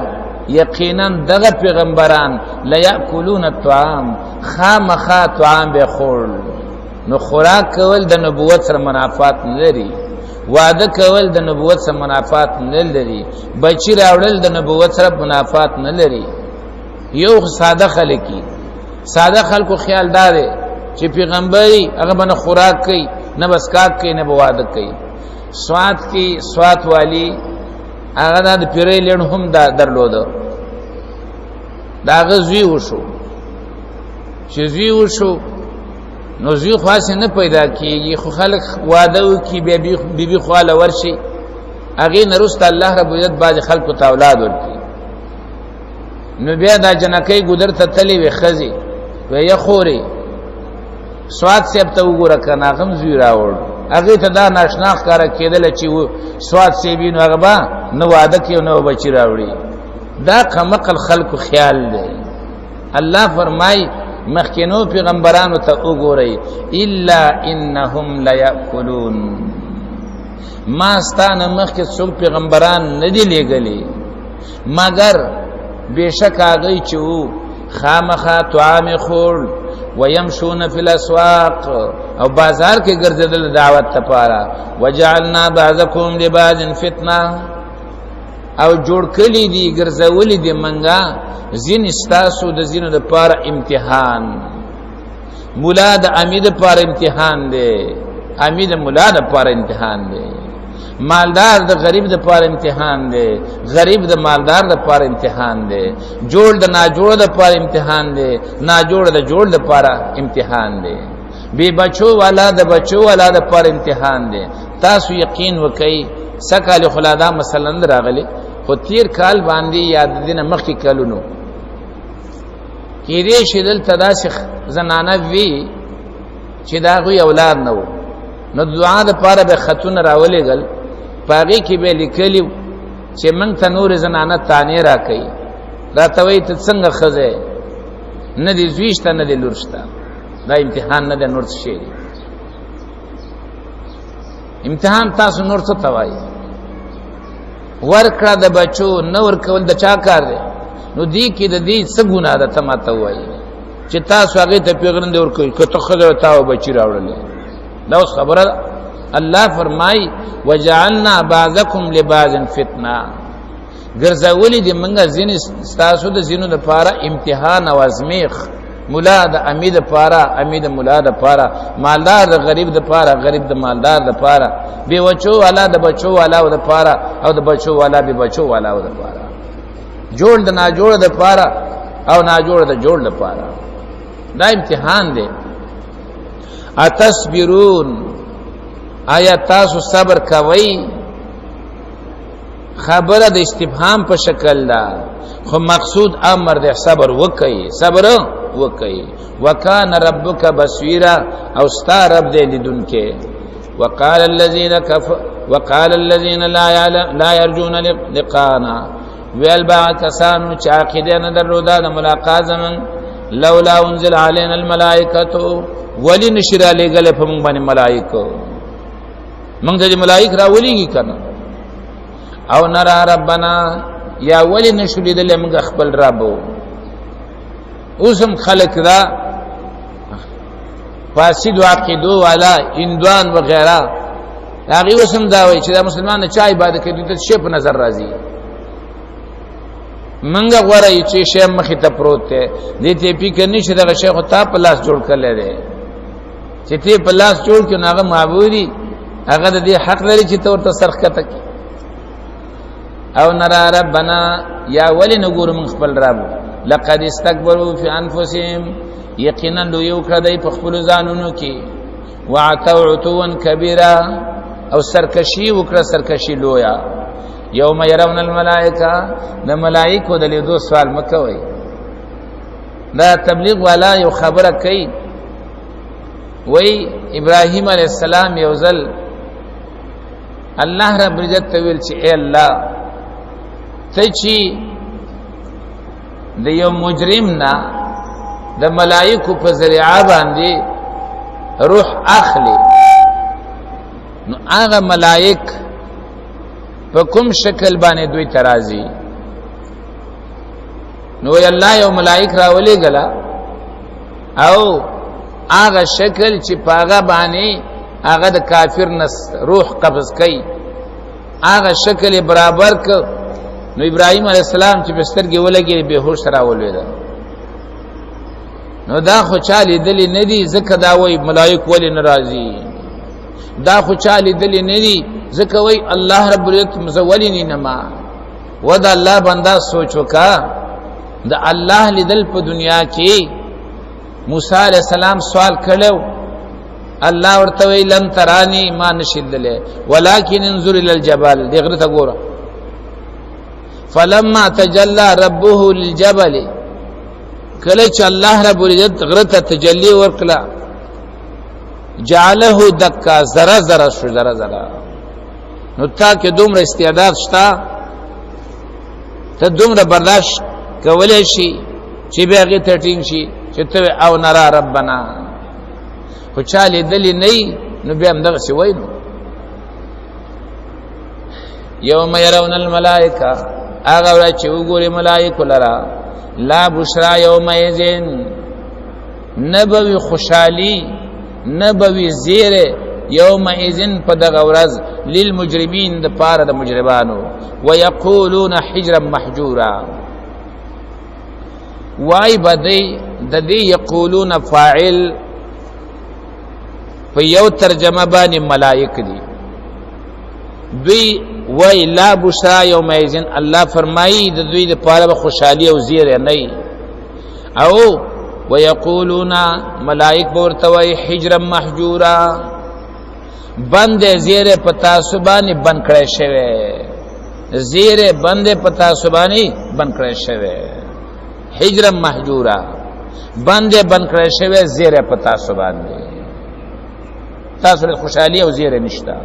یقینا دغه پیغمبران لا یاکلون الطعام خامخا طعام به خور نو خوراک کول د نبوت سره منافات نه لري وعده کول د نبوت سره منافات نه لري بچی راوړل د نبوت سره منافات نه لري یو ساده خلکی ساده خلکو خیال دار چې پیغمبري هغه باندې خوراک کوي نه بس کاک کوي نه وعده کوي سوات کی سوات والی هغه د پیرې لړ هم درلود دا غزوی وشو چې زوی وشو نو زوی خاص نه پیدا کیږي خو خلک وعده وکي بيبي خواله ورشي هغه نرست الله رب عزت باج خلق ته اولاد ورکي نو بیا دا جنکې ګذر ته تلی وي خزي و یا خوري سواد سیب ته وګوره کنه غم زوی راوړ هغه ته دا ناشنا ښکارا کېدل چې و سواد سیبین هغه با نو وعده کوي نو بچی راوړي دا قمقل خلق خیال دی الله فرمای مخکینو پیغمبرانو ته وګورئ الا انهم لا یاکلون ما ستانه مخکې څوک پیغمبران نه دی لېګلي مگر بشک هغه چې وو خامخا طعام خور ويمشون في الاسواق او بازار کې ګرځیدل دعوت لپاره وجعلنا بعضکم لبعض فتنه او جوړ کړي دي ګرځولې دي منګه زین استاسو د زینو د پاره امتحان مولا د امید پاره امتحان دی امید مولا د پاره امتحان دی مالدار د غریب د پاره امتحان دی غریب د مالدار د پاره امتحان دی جوړ د ناجوړ د پاره امتحان دی ناجوړ د جوړ د پاره امتحان دی بی بچو والا د بچو والا د پاره امتحان دی تاسو یقین وکئ سکال خلادا مثلا راغلی خو تیر کال باندې یاد دینه مخکې کلونو کې دې شیدل تداسخ زنانه وی چې دا غوی اولاد نو نو دعا د پاره به خاتون راولېګل پاغي کې به لیکلی چې من ته نور زنانه تانه را کوي راتوي ته څنګه خزه نه دي زويشته نه دي لورشته دا امتحان نه ده نور څه شي امتحان تاسو نور څه توای ورکړه د بچو نور کول د چا کار دی نو دی کې د دې څه ګناه ده ته ماته وایي چې تاسو هغه ته پیغمبر دی ورکوي کته خزه تاو بچی راوړل دا خبره الله فرمای وجعلنا بعضکم لبعض فتنه ګرځولې دي منګه زین تاسو د زینو د پاره امتحان او ازمیخ مولا د امید پاره امید مولا د پاره مالدار د غریب د پاره غریب د مالدار د پاره بي وچو والا د بچو والا د پاره او د بچو والا بي بچو والا د پاره جوړ د ناجوړ د پاره او ناجوړ د جوړ د پاره دا امتحان دی اتصبرون آیا تاسو صبر کوئ خبره د استفهام په شکل ده خو مقصود امر د صبر وکئ صبر وکئ وکانه ربک بصیرا او ستا رب دې لیدونکې وقال الذين لا يرجون لقانا ويلبع كسانو چې عقیده نه درلوده د ملاقات زمن لولا انزل علينا الملائکه ولی نشر علی گله په مونږ باندې ملائکه مونږ د ملائک راولېږي کنه او نرى ربنا یا ولی نشری دل موږ خپل رب اوسم خلق دا فاسد عقیدو والا اندوان وغیرہ هغه اوسم دا وایي چې دا مسلمان نه چا عبادت کوي د شی په نظر راځي منګه غوړی چې شی مخې ته پروت دی دې ته پی کني چې دا شیخ ته په لاس جوړ کړل دی چې ته په لاس جوړ کړي هغه معبودي هغه د دې حق لري چې تور ته سرخ کته کی او نرى ربنا یا ولی نګور من خپل رب لقد استكبروا في انفسهم یقینا لوی وکړه دی په خپل ځانونو کې وعتوا عتوا کبیرا او سرکشي وکړه سرکشي لویا یوم يرون الملائکه د ملائکو د لیدو سوال مکوي دا تبلیغ والا یو خبره کوي وی ابراهیم علیہ السلام یوزل الله رب عزت ویل چې اے الله ته چې د یو مجرم نه د ملائکو په ذریعہ باندې روح اخلي نو هغه ملائک په کوم شکل باندې دوی ترازی نو الله یو ملائک راولي غلا او هغه شکل چې پاغه باندې هغه د کافر نس روح قبض کوي هغه شکل برابر ک نو ابراهيم عليه السلام چې بسترګې ولګي به هوش راولید نو دا خو چالي دلی ندي زکه دا وای ملائک ولی ناراضي دا خو چالي دلی ندي زکه وای الله رب العزت مزولنی نما ودا الله بندا سوچو کا دا الله لیدل په دنیا کې موسی علیہ السلام سوال کړو الله ورته وی لن ترانی ما نشدله ولكن انظر الى الجبل دغه ته ګوره فلما تجلى ربه للجبل کله چې الله رب العزت غرته تجلی ورکړه جعله دکا ذره ذره شو ذره ذره نو تا کې دومره استعداد شتا ته دومره برداشت کولای شي چې به هغه ته ټینګ شي چې ته او نرا ربنا خو چاله دلی نه نو به هم دغه سی وایو یوم يرون الملائکه هغه ورځ چې وګوري ملائکه لرا لا بشرا یوم یذین نبوی خوشحالی نبوی زیره یوم یذین په دغه ورځ للمجرمین د پاره د مجرمانو ويقولون حجرا محجورا وای بدی د دې یقولون فاعل په یو ترجمه باندې ملائک دي دوی وای لا بشرا یوم یذین الله فرمایي د دوی د پاره خوشحالي او زیره نه او ويقولون ملائک ورته وای حجرا محجورا بند زیره پتا سبانی بن کړی شوی زیره بند پتا سبانی بن کړی شوی حجرا محجورا بند بن کړی شوی زیره پتا سبانی تاسو خوشحالي او زیره نشتا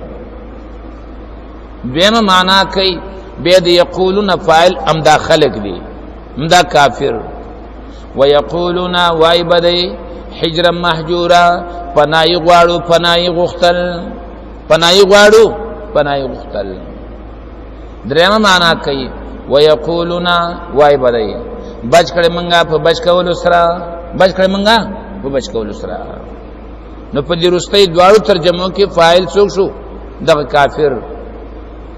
دیمه معنا کوي به د یقولون فاعل امدا خلق دي امدا کافر ويقولون وای بدی حجرا محجورا پنای غواړو پنای غختل پنای غواړو پنای غختل درېمه معنا کوي ويقولون وای بدی بچ کړه منګه په بچ کول سره بچ کړه منګه په بچ کول سره نو په دې رستۍ دواړو ترجمو کې فاعل څوک شو دغه کافر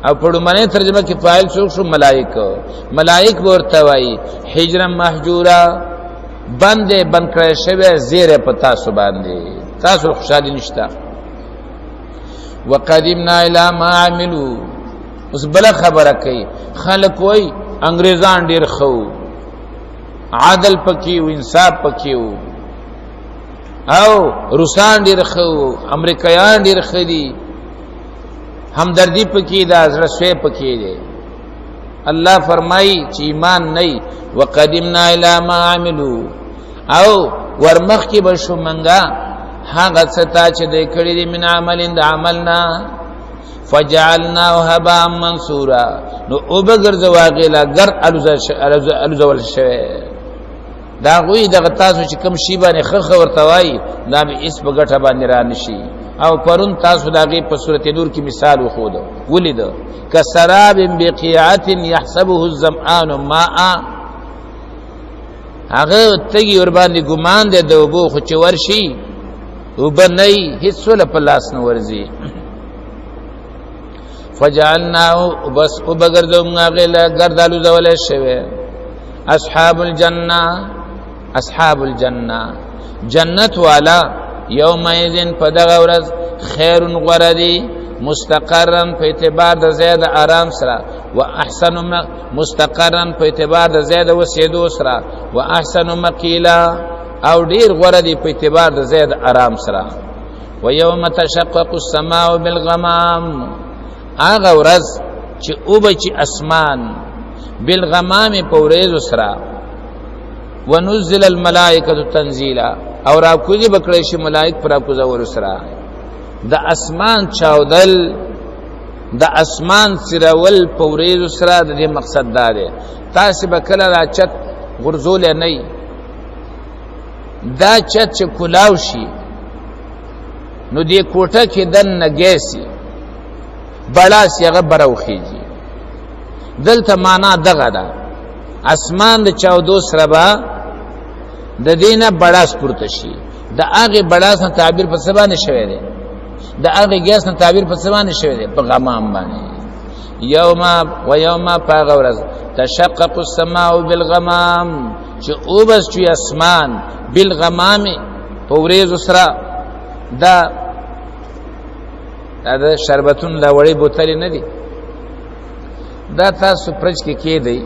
او په لومړنۍ ترجمه کې فاعل څوک شو ملائک ملائک ورته وایي حجرا محجورا بندې بند کړی شوی زیره په تاسو باندې تاسو خوشحالي نشته وقدمنا الى ما عملوا اوس بل خبره کوي خلک وایي انګريزان ډیر خو عادل پکې او انصاف پکې او روسان ډیر خو امریکایان ډیر خدي همدردی پکې دا زړه سوی پکې دی الله فرمایي چې ایمان نه وقدمنا الى ما عملوا او ورمخ کې بشو منګه هغه ستا چې د کړي دي من عملین د عملنا فجعلنا هبا منصورا نو او بغرز واغلا گر الوزول شوه دا غوی دغه تاسو چې کوم شی باندې خخ ورتوای دا به اس بغټه باندې را نشي او پرون تاسو دغه په سورته نور کې مثال وخود ولید کسراب بقیعه يحسبه الظمآن ماء هغه تګي ور باندې ګمان ده دوبو خو چې ورشي وبنای هیڅ ول په لاس نه ورزي فجعلناه بس وبغرزم غل گردالو زول شوه اصحاب الجنه جنت والا یومئذ پدغه ورځ خیر غردی مستقرا په اعتبار د زید آرام سره واحسن مستقرا په اعتبار د زید وسیدو سره واحسن مقیلا او ډیر غوړه دی په اعتبار د زید آرام سره. و یوم تشقق السماء بالغمام، هغه ورځ چې او بچی اسمان بالغمام په ورېځو سره، ونزل الملائکه تنزیلا، او را کوزي بکړی شي ملائک پر کوزور سره. د اسمان چاودل، د اسمان سرول په ورېځو سره، د دې مقصد دا دی تاسو به کله را چت غرزول نه، دا چت چې کلاو شي نو دې کوټه کې دن نګېسي بلاس یغه بروخیږي. دلته معنا دغه ده، اسمان د چاودو سره به د دینه بلاس پورته شي. د هغه بلاس نه تعبیر په سبا نه شوی دی، د هغه ګیس نه تعبیر په سبا نه شوی دی، په غمام باندې. یوم و یوم پاغورز تشقق السماء بالغمام، چې او بس چې اسمان بالغمام په ورېځو سره. دا شربتون دا وړي بوتل نه دي، دا تاسو پرچ کې دی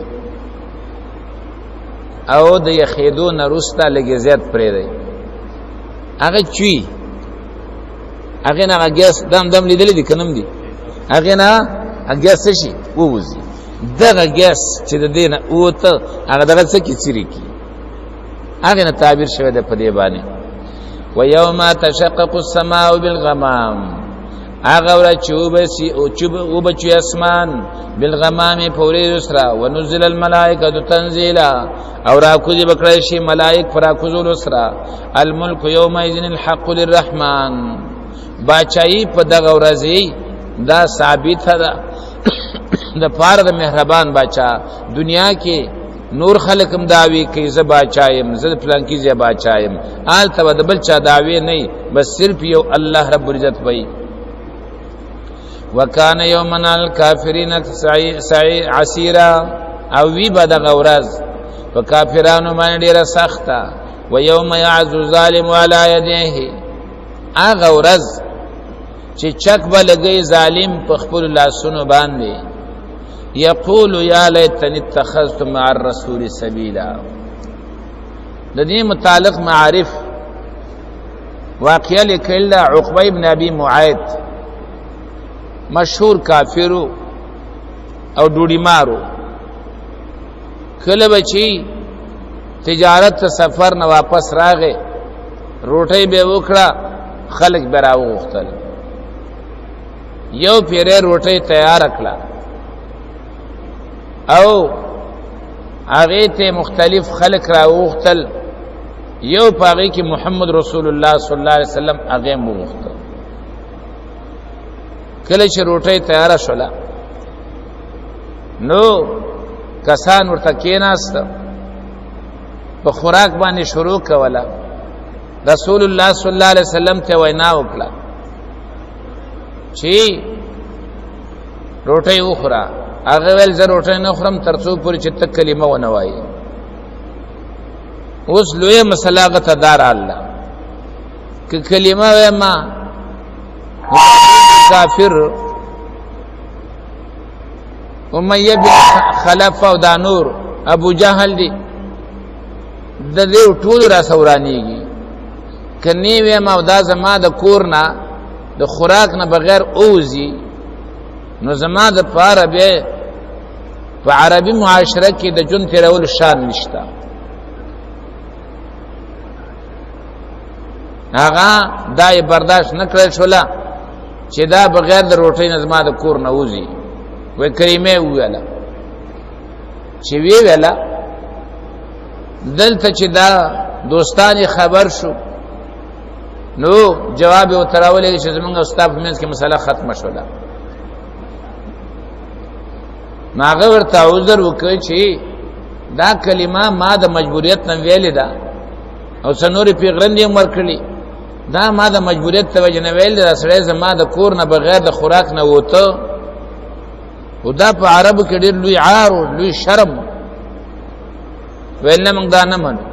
او د یخیدو نه وروسته لږ زیات پرې دی، هغه چوي هغه نه ګیس دم لیدلې دي کنم دي، هغه نه ګیس شي ووزي. دغه ګیس چې د دینه اوته هغه دغه څه کې چیرې کی، هغه نه تعبیر شوی دی په دې باندې. و یوم تشقق السماء بالغمام، هغه ورځ چې وبچي اسمان بالغمام په ورېځو سره، ونزل الملائکه تنزیلا، او را کوزي بکړی شي ملائک پر کوزولو سره. الملک یومئذ الحق للرحمن، باچایی په دغه ورځ دا ثابت ده د پاره د مهربان باچا. دنیا کې نور خلقم داوی کوي ز باچایم، ز پلان کې ز باچایم، آل تبا د بل چا داوی نه، بس صرف یو الله رب العزت وای. وکانه یومن الکافرین عسیرا، او وی بد غورز په کافرانو باندې ډیره سخته. و یوم یعز الظالم علی یدیه، هغه ورځ چې چک به لګي ظالم په خپل لاسونو باندې. یقول یا لیتنی اتخذت مع الرسول سبیلا، د دې متعلق معارف واقعه لیکل عقبه ابن ابي معيط، مشهور کافرو او ډوډی مارو. کله بچی تجارت سفر نه واپس راغې، روټۍ به وکړه، خلک به راوغوښتل، یو پیره روټۍ تیار کړه او هغه ته مختلف خلق راوغوښتل، یو پاغي کې محمد رسول الله صلی الله علیه وسلم هغه وغوښتل. کله چې روټۍ تیار شوله نو کسان ورته کېناست، په خوراک باندې شروع کوله. رسول الله صلی الله علیه وسلم ته وینا وکړه چې روټۍ وخوره. هغه ویل زه روټۍ نه خورم تر څو پورې چې ته کلمه ونه وایې. اوس لویه مسله هغه ته دار الله که کلمه ویما کافر امیه بن خلف او دا نور ابو جهل دی د دې ټول را سورانیږي. کني ویما او دا زما د کور نه د خوراک نه بغیر اوزي، نو زما د پاره به په عربي معاشره کې د جون تیرول شان نشته. هغه دای برداشت نکړل شولا چې دا بغیر د روټۍ نه زما د کور نه وځي. وې کریمه ویاله چې ویاله دلته چې دا دوستانی خبر شو نو جواب یې تراولې چې زمونږ استاد په منځ کې مسله ختمه شوله. ماغه ورته عذر وکړي چې دا کلمه ما د مجبوریت نه ویلې ده او څنوري پیغرندې عمر کړی، دا ما د مجبوریت ته وجه نه ویل ده، سړی زما د کور نه بغیر د خوراک نه وته. او دا په عربو کې ډېر لوی عار او لوی شرم ویل نه، موږ دا نه منو.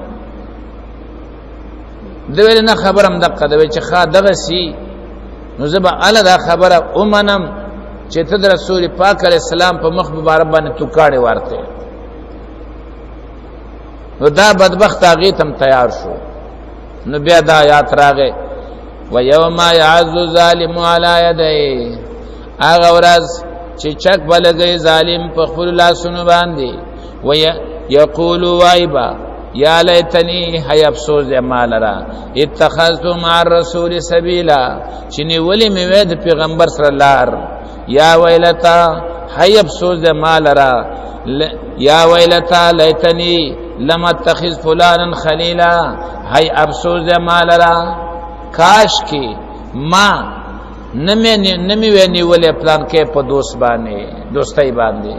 د ویل نه خبرم دقه ده چې ښه دغه سي، نو زه به اله دا خبره ومنم چې ته د رسول پاک علیه السلام په مخ مبارک باندې توکاړې ورته. نو دا بدبخت هغې ته هم تیار شو نو بیا دا آیات راغې و یوم یعض الظالم علی یدیه هغه ورځ چې چک بلګي ظالم په خپل لاسونو باندې و یقول وایبا یا لیتنی هی افسوس دې مالرا اتخذت مع الرسول سبیلا چې نیولې مې وې د پیغمبر سره لار یا ویلتا هی افسوس دې مالرا یا ویلتا لیتنی لم اتخذ فلانا خلیلا هی افسوس دې مالرا کاش کی ما نمی ویني ولې پلان کې په دوست باندې دوستای باندې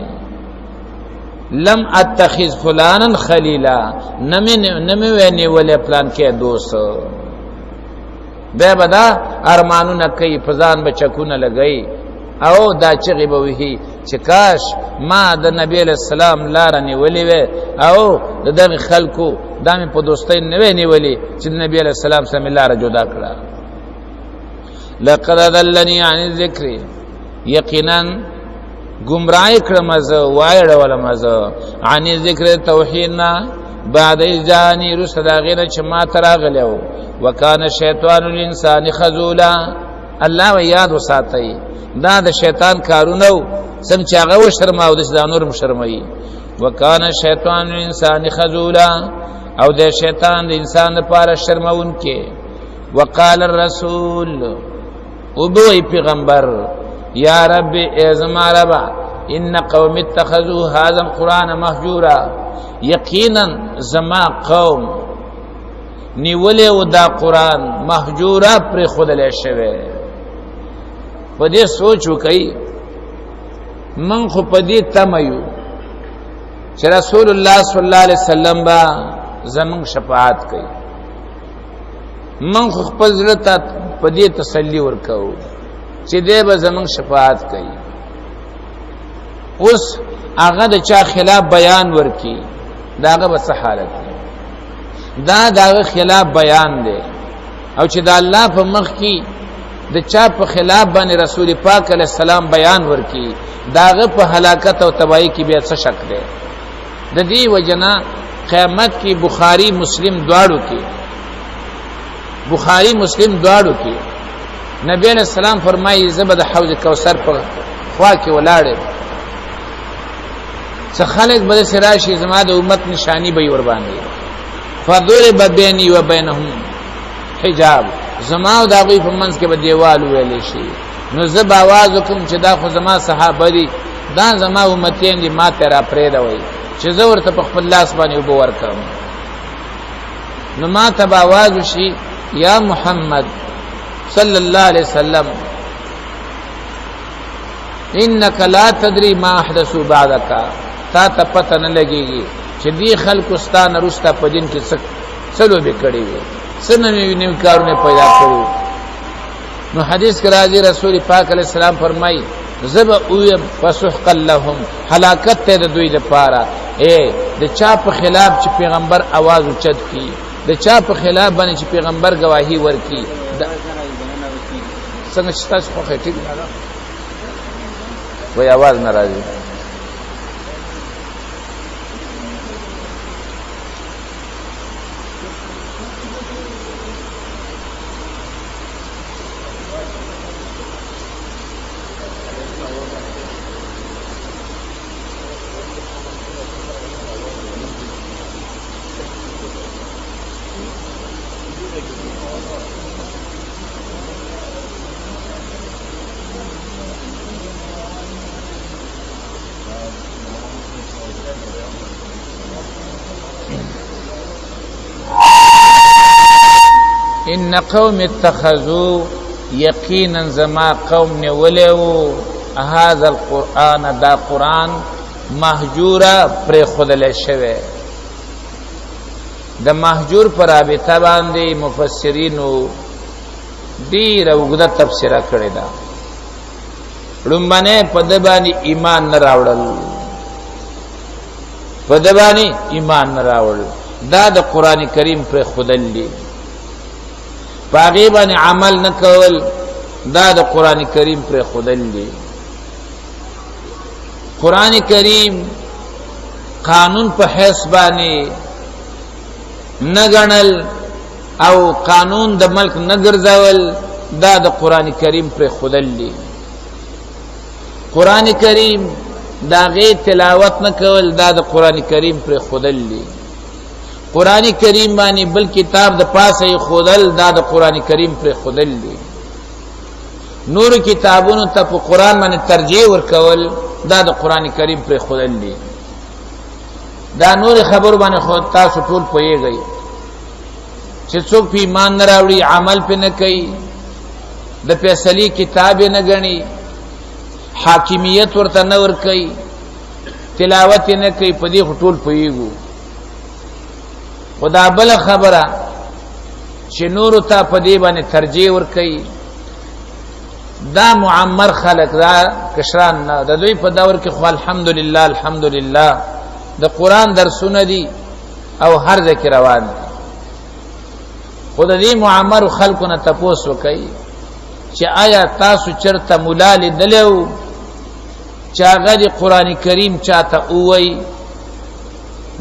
لم اتخذ فلانا خلیلا نمی ویني ولې پلان کې دوست به بدا ارمانونه کوي فزان بچکونه لګئی او دا چغي به وਹੀ چې کاش ما د نبی علیہ السلام لار نیولې و او دغه خلکو دامه په دوستۍ نه ویني ولې چې نبی علیہ السلام سره لار جدا کړه لقد ضلني عن الذکر یقینا گمراه کړم زه وایړ ولم زه عن ذکر توحیدنا بعد جانی رسداغینه چې ما تراغلو وکانه شیطان الانسان خذولا الله و یاد وساتئ دا د شیطان کارونه سم چې هغه و شرماو د ځانور مشرمای وکانه شیطان الانسان خذولا او د شیطان د انسان لپاره شرمون کې وقال الرسول او بوئی پیغمبر یا رب ازما ربا ان قوم اتخذوا هذا القرآن مهجورا یقینا زما قوم نیولی و دا قرآن مهجورا پر خود لیشوه پا دی سوچو کئی من خو پا دی تمیو چه رسول اللہ صلی اللہ علیہ وسلم با زمان شفاعت کئی من خو خپل زړه ته په دې تسلی ورکو چې دې به زمون شفاعت کوي اوس هغه د چا خلاف بیان ورکی داغه به حالت دا داغه خلاف بیان دی او چې د الله په مخ کې د چا په خلاف باندې رسول پاک علیه السلام بیان ورکی داغه په هلاکت او تباہی کې بیا څه شک دی د دې وجنا قیامت کې بخاری مسلم دواړو کې بخاری مسلم دواړو کې نبی علیہ السلام فرمایي زبد حوض کوثر په خوا کې ولاړ څه خلک به سراشي زما د امت نشانی به ور باندې فضرب بیني و بینهم حجاب زما او دا غوی په منځ کې به دیوال ویل شي نو زب आवाज وکم چې دا خو زما صحابه دي دا زما امتین دي ما ته را پرې دوي چې زه ورته په خپل لاس باندې وبو ورکم نو ما ته आवाज وشي یا محمد صلی اللہ علیہ وسلم انک لا تدری ما احدثوا بعدک تا ته پته نه لګيږي چې دی خلق استان رستا په دین کې څلو به کړی وي سنوي نیو کارونه پیدا کړو نو حدیث کې راځي رسول پاک علیہ السلام فرمایي زب او فسحق لهم هلاکت ته د دوی لپاره د چا په خلاف چې پیغمبر आवाज اوچت کی د چا په خلاف باندې چې پیغمبر گواہی ورکی څنګه چې تاسو خو ټیک وای आवाज ناراضي ان قوم اتخذوا یقینا زما قوم نیولیو هذا القرآن دا قرآن مهجورا پر خودل شوه د مهجور پر رابطه باندې مفسرینو ډیر وګړه تفسیر کړی دا لومبنه په د باندې ایمان نه راوړل په د باندې ایمان نه راوړل دا د قران کریم پر خودل دی باغی باندې عمل نکول دا د قران کریم پر خودل دی قران کریم قانون په حساب باندې نګنل او قانون د ملک نه ګرځول دا د قران کریم پر خودل دي. قران کریم دا غي تلاوت نه کول دا د قران کریم پر خودل دي. قران کریم باندې بل کتاب د پاسه خودل دا د قران کریم پر خودل دي. نور کتابونو ته په قران باندې ترجیح ورکول دا د قران کریم پر خودل دي. دا نور خبر باندې خو تاسو ټول پوهیږئ چې څوک په ایمان نه راوړي عمل په نه کوي د فیصله کتاب نه غني حاکمیت ورته نه ور کوي تلاوت نه کوي په دې ټول پوهیږو. خدا بل خبره چې نور ته په دې باندې ترجیح ور کوي دا معمر خلق دا کشران نه د دوی په دور کې خو الحمدلله الحمدلله د قران درسونه دي او هر ذکر روان دي. خود دې معمر خلقونه تاسو کوي چې آیا تاسو چرته مولا لیدلو چې هغه د قران کریم چاته اووي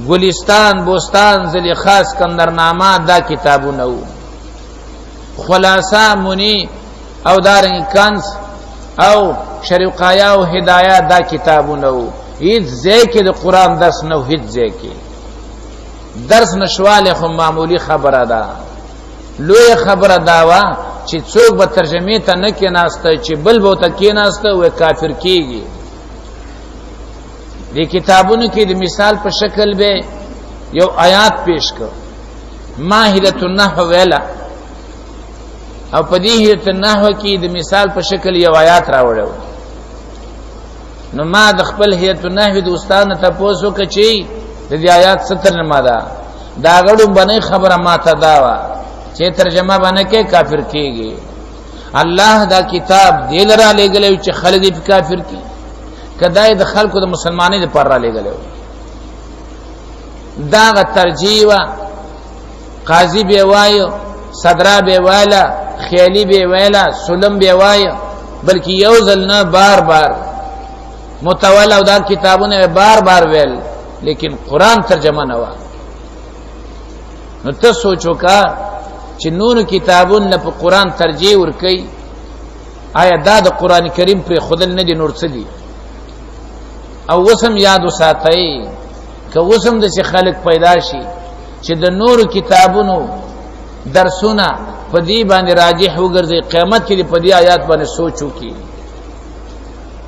ګلستان بوستان زلیخا اسکندرنامه دا کتابونه وو خلاصہ منی او دارنګ کنز او شریقایا او هدایا دا کتابونه وو. هیڅ ځکه د قران درس نه هیڅ ځکه درس نشواله خو معمولی خبره ده. لوی خبره دا وا چې څوک به ترجمه ته نه کې ناسته چې بل به ته کې ناسته و کافر کیږي. دې کتابونو کې د مثال په شکل به یو آیات پیش کړ ماهیله النحو ویلا او په دې هیته النحو کې د مثال په شکل یو آیات راوړل. نو ما د خپل هیته النحو د استاد ته پوښتنه وکړي د دې آیات ستر نه ماده دا غړو باندې خبره ماته دا وا چې ترجمه باندې کې کافر کیږي. الله دا کتاب دې لرا لګلې چې خلک دې کافر کی کداې د خلکو د مسلمانانو لپاره را لګلې دا غ ترجیح وا قاضي به وایو صدرا به وایلا خیالی به ویلا سلم به وای بلکې یو ځل نه بار بار متول او دا کتابونه بار بار ویل لیکن قران ترجمه نه و. نو ته سوچو کا چې نور کتابونه په قران ترجیح ور کوي آیا دا د قران کریم پر خودل نه دي نور څه دي؟ او وسم یاد وساتئ که وسم د خلق پیدا شي چې د نور کتابونو درسونه په دې باندې راجح وګرځي قیامت کې په دې آیات باندې سوچو کی.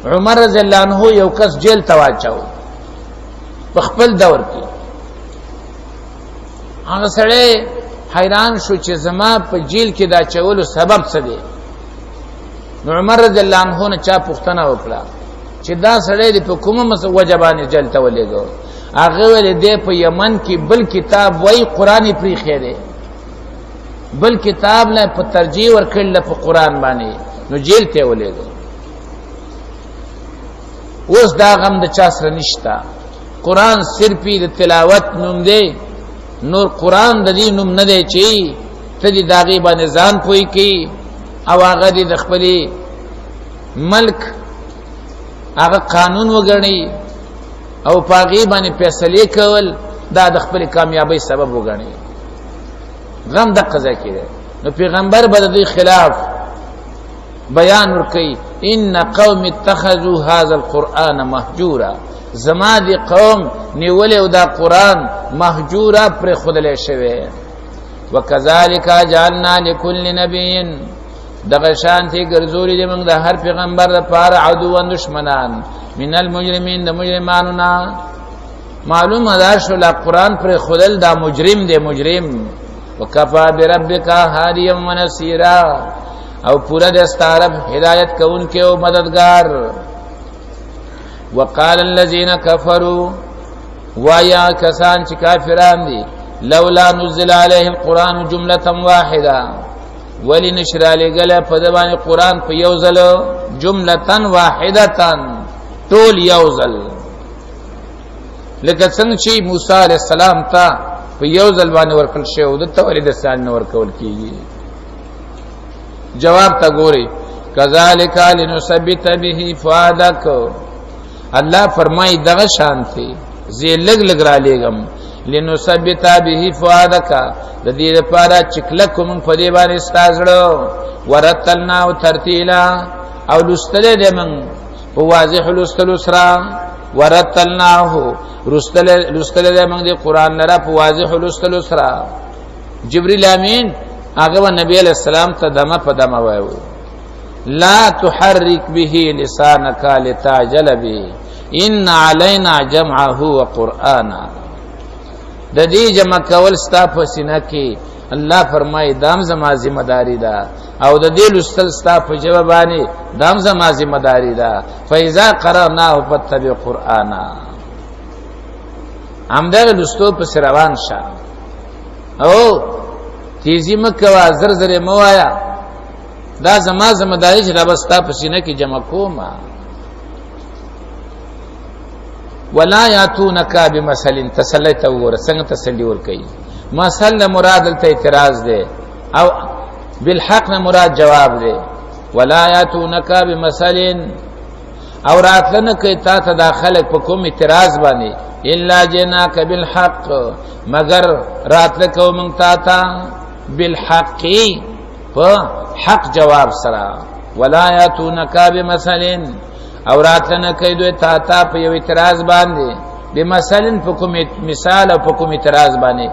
عمر رضی الله عنه یو کس جیل تواچو په خپل دور کې هغه سره حیران شو چې زما په جیل کې دا چولو سبب څه دی. نو عمر رضی الله عنه نه چا پوښتنه وکړه چې دا سره د په کومه وجبانه جیل ته ولېګو. هغه ول دې په یمن کې بل کتاب وای قرآنی پری خیره بل کتاب له په ترجیح ورکړل په قران باندې نو جیل ته ولېګو. اوس دا غم د چا سره نشتا. قران صرف د تلاوت نوم دی نور قران د دې نوم نه دی چې ته دې داغي باندې ځان پوي کی او هغه دې د خپل ملک هغه قانون وګڼي او پاغي باندې فیصله کول دا د خپل کامیابی سبب وګڼي. غم د قضا کړي نو پیغمبر به د خلاف بیان ورکړي ان قوم اتخذوا هذا القرآن مهجورا زما دي قوم نیولې او دا قرآن مهجورا پر خودلې شوی. وکذالک جعلنا لكل نبي دغه شانتي ګرځولې دې موږ د هر پیغمبر لپاره عدو دشمنان من المجرمین د مجرمانو نه. معلومه ده شو لا قرآن پر خودل دا مجرم دی مجرم. وکفا بربک هادیا ونصیرا او پورا دستارب ہدایت کون کے او مددگار. وقال الذين كفروا ويا كسان چ کافران دی لولا نزل عليه القرآن جملة واحدة ولنشر لگل پدوان قرآن په یوزل جملة واحدة طول یوزل لکه څنګه چې موسی علیہ السلام ته په یوزل باندې ورکل شو د تولید سان ورکول کیږي. جواب تا ګوري کذالک لنثبت به فؤادک. الله فرمای دغه شانتی زی لګ لګ را لګم لنثبت به فؤادك د دې لپاره چې کلکم په دې باندې ستاسو ورتلنا او ترتیلا او لستل دې من په واضح لستل سره ورتلناه لستل دې من دې قران لره په واضح لستل سره جبريل امين هغه نبی علیہ السلام ته دمه په دمه وایو لا تحرك به لسانك لتعجل به ان علينا جمعه وقرانا د دې جمع کول ستا په سینه کې الله فرمای دام زما ذمہ داری ده او د دې لستل ستا په جواب باندې دام زما ذمہ داری ده فاذا قرأناه فاتبع قرانا همدغه لستو په روان شه او تیزی مکوا زر زر موایا دا زما ذمہ داری چې دا ستا په سینه کې جمع کوما ولا یاتونک بمثل تسلیت اور څنګه تسلی ور کوي مثل مراد ته اعتراض ده او بالحق نه مراد جواب ده ولا یاتونک بمثل او راتلنه کوي تا ته داخله په کوم اعتراض باندې الا جناک بالحق مگر راتل کو مونږ تا بالحق په حق جواب سره ولا یاتونک بمثل او راتلنه کوي دوی تا په یو اعتراض باندې بمثل په کوم مثال او په کوم اعتراض باندې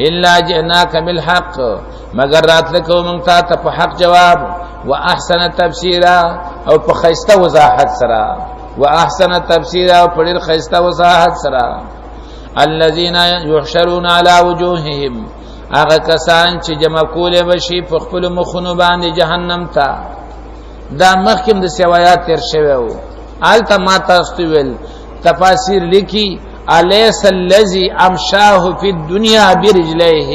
الا جئناک بالحق مگر راتل کو مونږ تا په حق جواب واحسن تفسیرا او په خیسته وضاحت سره واحسن تفسیرا او په ډیر خیسته وضاحت سره الذين يحشرون على وجوههم هغه کسان چې جمع کولې بشي په خپل مخونو باندې جهنم ته دا مخکم د سوایات تیر شویو آلتا ما تاسو ویل تفاسیر لیکي الیس الذی امشاه فی الدنيا برجلیه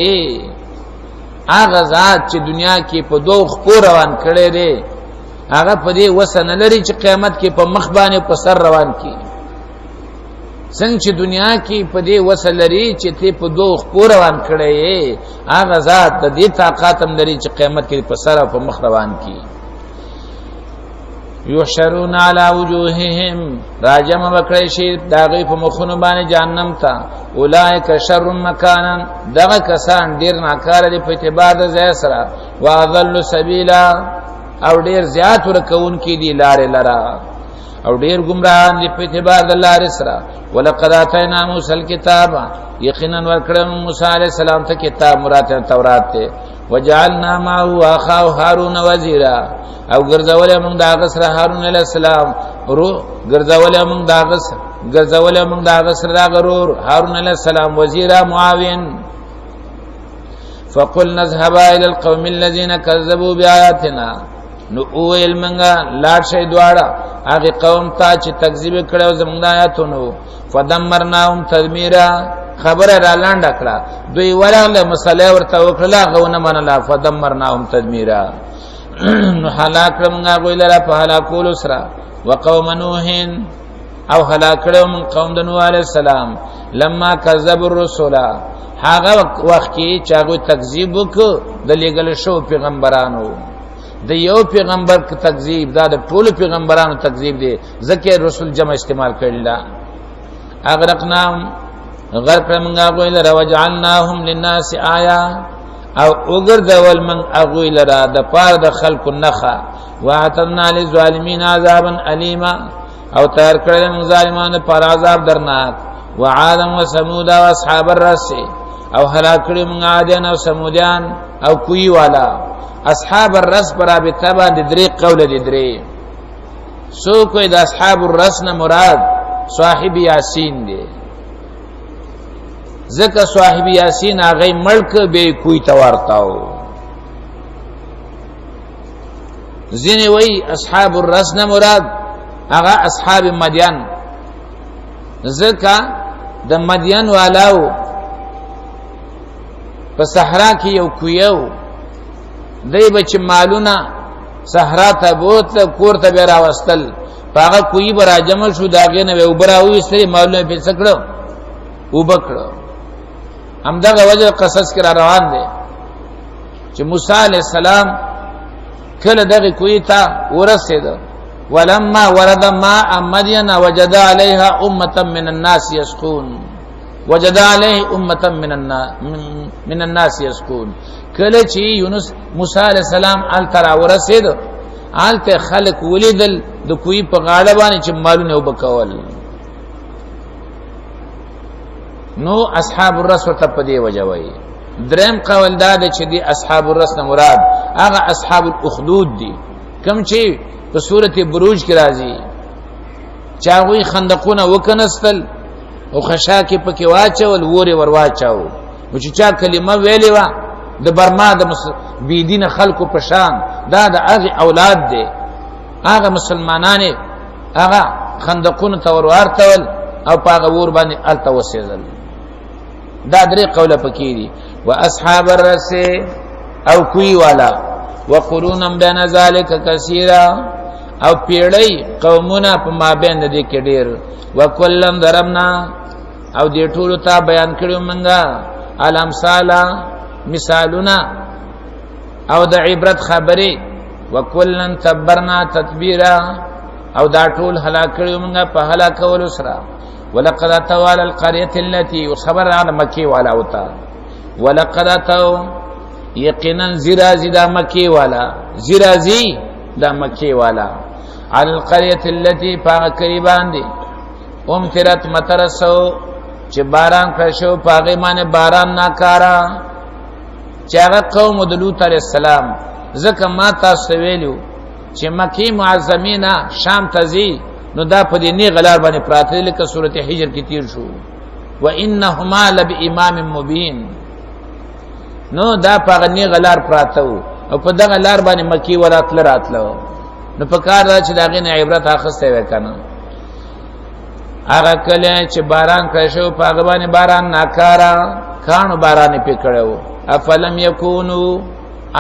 هغه ذات چې دنیا کې په دوه خپو روان کړي دي هغه په دې وسنه لري چې قیامت کې په مخ باندې په سر روان کی څنګه چې دنیا کې په دې وسه لري چې ته په دوه خپو روان کړي هغه ذات د دې طاقت هم لري چې قیامت کې په سر او په مخ روان کی یحشرون علی وجوههم راجم وکړی شي داغه په مخونو باندې جهنم ته اولئک شر مکانا دغه کسان ډیر ناکاره دي په اعتبار د ځای سره واضل سبیلا او ډیر زیات ورکون کی دي لارې لرا او ډیر گمراهان دي په اعتبار د لارې سره ولقد اتینا موسی الکتاب یقینا ورکړم موسی علیہ السلام ته کتاب مراد تورات ته وجعلنا معه اخاه هارون وزیرا او ګرځولې موږ د هغه سره هارون علیه السلام ورو ګرځولې موږ د هغه سره غرور هارون علیه السلام وزیرا معاون فقل نذهب الى القوم الذين كذبوا بآياتنا نو اویل منګه لاړ شي دواړه هغه قوم ته چې تکذیب کړو زموږ د آیاتونو فدمرناهم تدمیرا خبره را لاند کړه دوی ورغله مسله ورته وکړه غونه منله فدمرناهم تدمیرا نو هلاک موږ غویلره په هلاکولو سره وقوم نوح او هلاک کړو موږ قوم د نوح علیه السلام لما کذب الرسل هغه وخت کې چې هغه تکذیب وکړ د لګل شو پیغمبرانو د یو پیغمبر ک تکذیب دا د ټول پیغمبرانو تکذیب دی ذکر رسول جمع استعمال کړل اغرقناهم غرق موږ غویلره وجعلناهم للناس آیا او وګرځول من اغوی لرا د پار د خلق النخا واعتدنا للظالمین عذابا الیما او تیار کړل من ظالمانو پر عذاب درناک وعاد وثمود واصحاب الرس او هلاک کړل من عادیان او ثمودیان او کوی والا اصحاب الرس پر رابطه باندې درې قول دي درې سو کوئی د اصحاب الرس نه مراد صاحب یاسین دی ذکر صاحب یاسین هغه ملک به کوئی تورتاو زینه وی اصحاب الرس نه مراد هغه اصحاب مدین ذکر د مدین والاو په صحرا کې یو کویو دای بچ مالونه صحرا ته بوت کور ته بیره واستل هغه کوی برا جمع شو داګه نه وبراوي استری مالونه په څکړو وبکړو همدغه وجه قصص کرا روان دي چې موسی علیہ السلام کله دغه کوی ته ورسید ولما ورد ماء مدین وجد عليها امه من الناس يسقون وجد علیه امه من الناس یسکون. کله چې یونس موسی علیہ السلام ال تر ورسید آلته خلق ولیدل د کوی په غاړه باندې چې مالونه وبکول. نو اصحاب الرس ورته په دې وجه وایي. دریم قول دا دی چې دی اصحاب الرس نه مراد هغه اصحاب الاخدود دي کوم چې په سورته بروج کې راځي چې هغوی خندقونه وکنستل او خشاکې پکې واچول وورې ور واچاو. نو چې چا کلمه ویلې وه د برما د بېدینه خلکو په شان دا د هغې اولاد دی هغه مسلمانانې هغه خندقونو ته ور واړتول او په هغه اور باندې هلته وسېدل. دا درې قوله پکې دي. و اصحاب الرس او کوی والا وقرونا بین ذلک کثیرا او پیړی قومونه په مابین د دې کې ډېر. وکلن ضربنا او دې ټولو ته بیان کړو منګه الامثال مثالونه او د عبرت خبرې. وکلن تبرنا تتبیرا او دا ټول هلاک کړو منګه په هلاکولو سره. ولقد اتوا على القريه التي صبر على مكي والا وتا. ولقد اتوا یقینا زرازی دا مکی والا زرازی دا مکی والا على القريه التي قریبان دی امطرت مطرسو چې باران کړشو پاغه باندې باران ناکارا چې هغه قوم د لوط علیہ السلام. ځکه ما تاسو ویلو چې مکی معظمینا شام تزي نو دا په دې نه غلار باندې پراته لکه سورته حجر کې تیر شو. وانهما لبامام مبین. نو دا پاغه نه غلار پراته او په دغه لار باندې مکی وراتل راتلو. نو په کار دا چې داغه نه عبرت اخسته وکنه. هغه کله چې باران کړشو پاغه باندې باران ناکارا کانو باران پکړو. افلم یکونو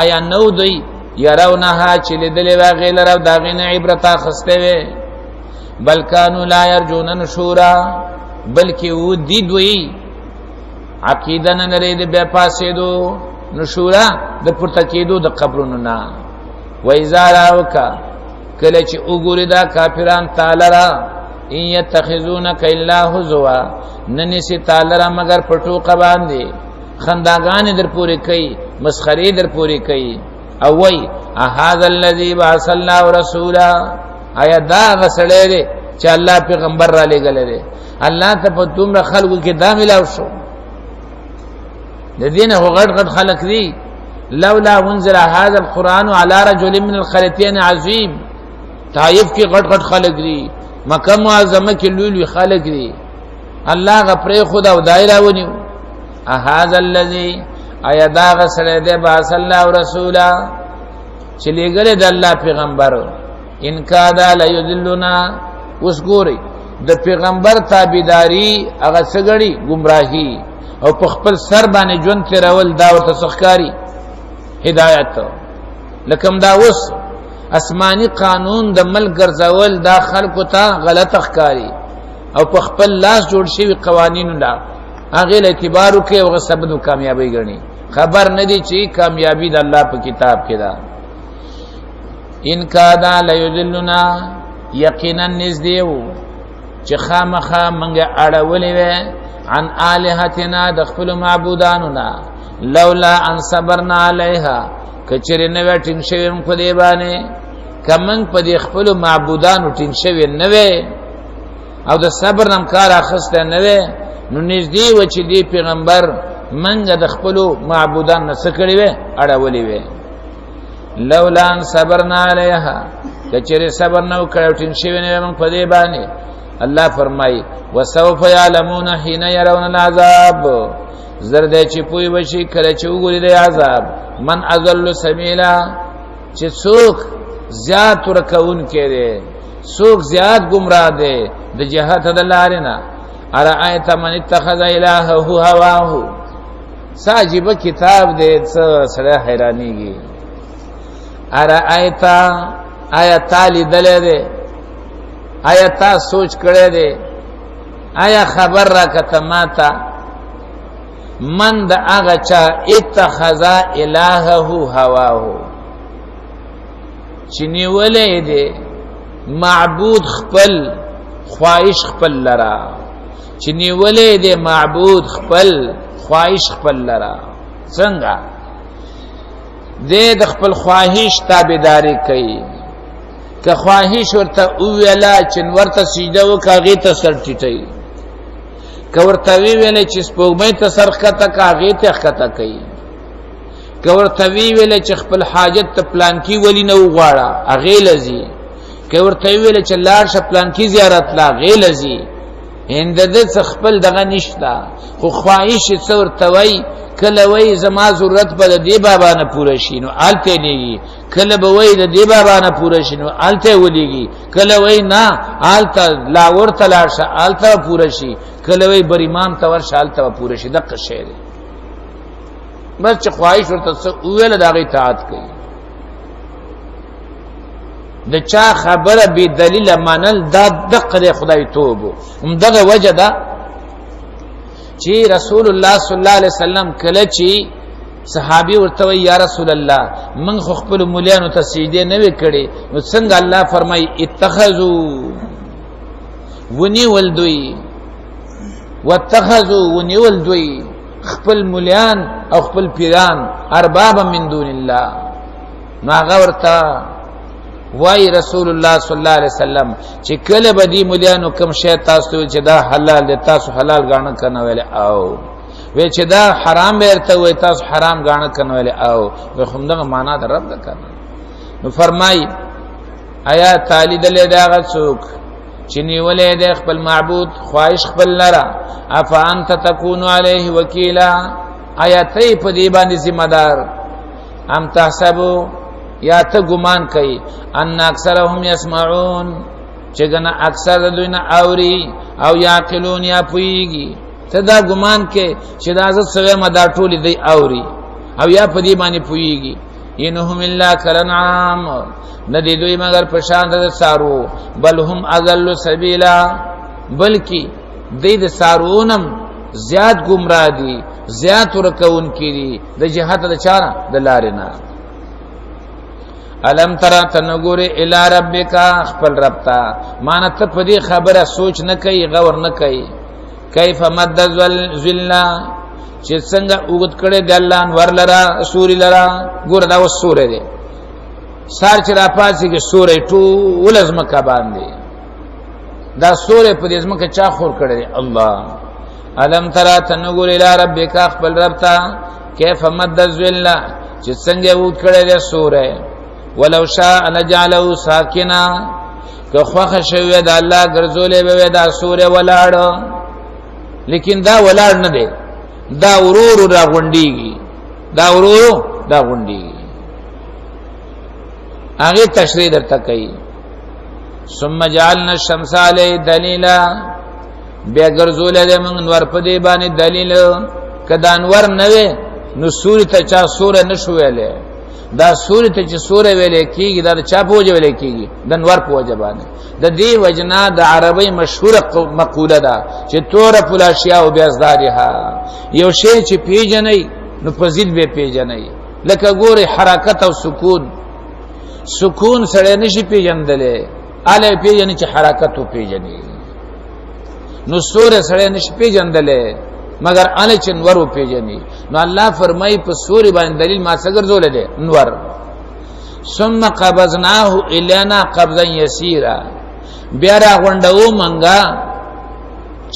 آیا نو دی يرونها چې لیدلې واغې لره داغه نه عبرت اخسته وي. بل کانو لا يرجون نشورا بلکې و دي دوی عقیده نه لري د بیا پاسې دو نشورا د پورته کېدو د قبرونو نه. و اذا راوکا کله چې وګوري دا کافران تعالی را ان يتخذونك الا هزوا ننسي تعالی را مگر پټوقه باندې خنداګان در پوری کوي مسخري در پوری کوي. او وای هذا الذي بعث الله رسولا آیا دا غسړې دي چې الله پیغمبر را لېږلی دی. الله ته په دومره خلکو کې دا ملاو شو. د دې نه غټ غټ خلک دي. لولا انزل هذا القرآن على رجل من القريتين عظيم. طائف کې غټ غټ خلک دي. مکه معظمه کې لوی لوی خلک دي. الله غفرې خدا او دایره ونیو. هذا الذي آیا دا غسړې دی بعث الله رسولا چې لېږلی د الله پیغمبر. ان کادا لیذلنا. اوس ګورئ د پیغمبر تابعداري هغه سګړي گمراهي او په خپل سر باندې ژوند تیرول دا ورته سخکاری هدایت. لکم دا اوس اسماني قانون د ملک ګرځول دا خلکو ته غلط ښکاری او په خپل لاس جوړ شوی قوانینو لا هغه له اعتبار کوي او سبب د کامیابی ګڼي. خبر نه دی چې کامیابی د الله په کتاب کې ده. ان کادا لیذلنا یقینا نزدیو چې خامخا منګه اړولې وې عن الہتنا د خپل معبودانو نه. لولا ان صبرنا علیها کچری نه وټین شوی په دی باندې کمن په دی خپل معبودانو ټین شوی نه وې او د صبر نم کار اخسته نه وې نو نږدې و چې دی پیغمبر منګه د خپل معبودان نه سکړې وې اړولې وې. لولا ان صبرنا علیها کچری صبر نو کړو ټین شوی نه موږ په دی باندې. الله فرمای وسوف يعلمون حين يرون العذاب. زرد چې پوي بشي کله چې وګوري د عذاب. من اذل سبیلا چې څوک زیات ورکون کړي څوک زیات گمراه دي د جهات د لارې نه. ارایت من اتخذ الهه هواه. ساجب کتاب دې سره حیرانيږي. ارایت آیا تعالی دلې دې آیا تا سوچ کړی دی آیا خبر را کته ماته من د هغه چا اتخذ الهه هواه چې نیولې دی معبود خپل خواهش خپل لرا چې نیولې دې معبود خپل خواهش خپل لرا څنګه دې د خپل خواهش تابعداري کوي که خواهش ورته ویلا چې ورته سجده وکاږي ته سر ټیټي که ورته ویل چې سپوږمۍ ته سر ښکته کاږي ته ښکته کوي که ورته ویل چې خپل حاجت ته پلان کی ولی نه وغواړه هغه لذي که ورته ویل چې لاړ شه پلان کی زیارت لا غې لذي هند د خپل دغه نشتا خو خواهش څور توي کله وای زما ضرورت به د دې بابا نه پوره شي نو آلته نیږي کله به وای د دې بابا نه پوره شي نو آلته ولېږي کله وای نه آلته لاور تلاشه آلته پوره شي کله وای بر امام ته ورشه آلته پوره شي دغه شی دی بس چې خواهش ورته ویل د هغه اطاعت کوي د چا خبره به دلیل منل دا دغه خدای توبو هم دغه وجه ده چې رسول الله صلی الله علیه وسلم کله چې صحابي ورته یا رسول الله من خو خپل مولانو ته سجده نه وکړي نو څنګه الله فرمای اتخذوا ونی ولدوی واتخذوا ونی ولدوی خپل مولان او خپل پیران ارباب من دون الله ما غورتا وای رسول الله صلی الله علیه وسلم چې کله بدی مولانو کوم شی تاسو چې دا حلال دي تاسو حلال غاڼه کنه ویل او وی چې دا حرام ورته وای تاسو حرام غاڼه کنه ویل او وی همدغه معنا در رب کنه نو فرمای آیا تعالی دلې دا غڅوک چې نیولې د خپل معبود خواهش خپل لرا افا انت تكون عليه وکیلا آیا ته په دې باندې ذمہ دار ام تحسبو یا ته ګمان کوي ان اکثرهم يسمعون چې ګنه اکثر دوی نه اوري او یاقلون یا پويږي ته دا ګمان کې چې دا څه مدا ټولې دی اوري او یا په دې باندې پويږي انهم الا کرنعام ندی دوی مگر پشان د سارو بل هم اضل سبیلا بلکی دې د سارونم زیات گمراه دي زیات ورکون کړي د جهاد د چاره د لارې نه الم ترى تنغور الى ربک خپل رب ته مان ته په دې خبره سوچ نه کوي غور نه کوي کیف مد ذل چې څنګه وګت کړي د الله انور لرا سوري لرا ګور دا وسوره دي سار چې را پاسي کې سورې ټول ازمکه باندې دا سورې په دې ازمکه چا خور کړي الله الم ترى تنغور الى ربک خپل رب ته کیف مد ذل چې څنګه وګت کړي د سورې ولو شاء لجعله ساکنا که خوخ شوی د الله ګرځولې به دا سورې ولاړ لیکن دا ولاړ نه دی دا ورور را غونډيږي دا ورور دا غونډيږي هغه تشریح درته کوي ثم جعلنا الشمس علی دلیلا بیا ګرځولې د موږ نور په دی باندې دلیل کدا انور نه وي نو سورې ته چا سورې نشو ویلې دا سورې ته چې سورې ویلې کیږي دا چا په وجه ویلې کیږي د انور په وجه باندې د دې وجنا د عربی مشهوره مقوله ده چې تور فلاشیا او بیازدارها یو شی چې پیژنې نو په ضد به پیژنې لکه ګوري حرکت او سکون سره نشي پیژندلې اله پیژنې چې حرکت او پیژنې نو سورې سره نشي پیژندلې مگر اله چې نور او پیژنې نو الله فرمای په سورې باندې دلیل ما څنګه زولې ده نور ثم قبضناه الینا قبضا یسیرا بیا را غونډو منګه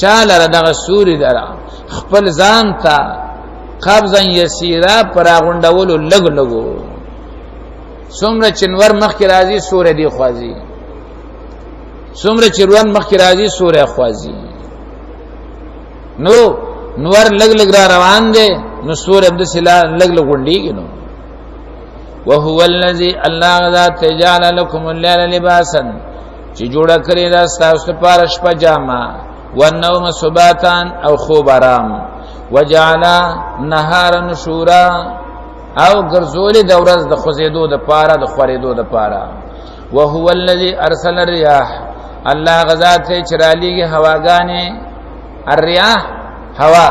چاله دغه سوري درا خپل ځان ته قبضا یسیرا پر غونډولو لګ لګو څومره چنور مخ کی راځي سورې دی خوازي څومره چروان مخ کی راځي سورې خوازي نو نور لګ لګ را روان دي نو سورې د سلا لګ لګ غونډيږي نو وهو الذي الله ذات جعل لكم الليل لباسا چې جوړه کړی دا تاسو لپاره شپه جامه والنوم سباتا او خوب آرام وجعل نهار نشورا او ګرځولې د ورځ د خوځېدو د پاره د خورېدو د پاره وهو الذي ارسل الرياح الله غزات چرالیږي هواګانې الرياح هوا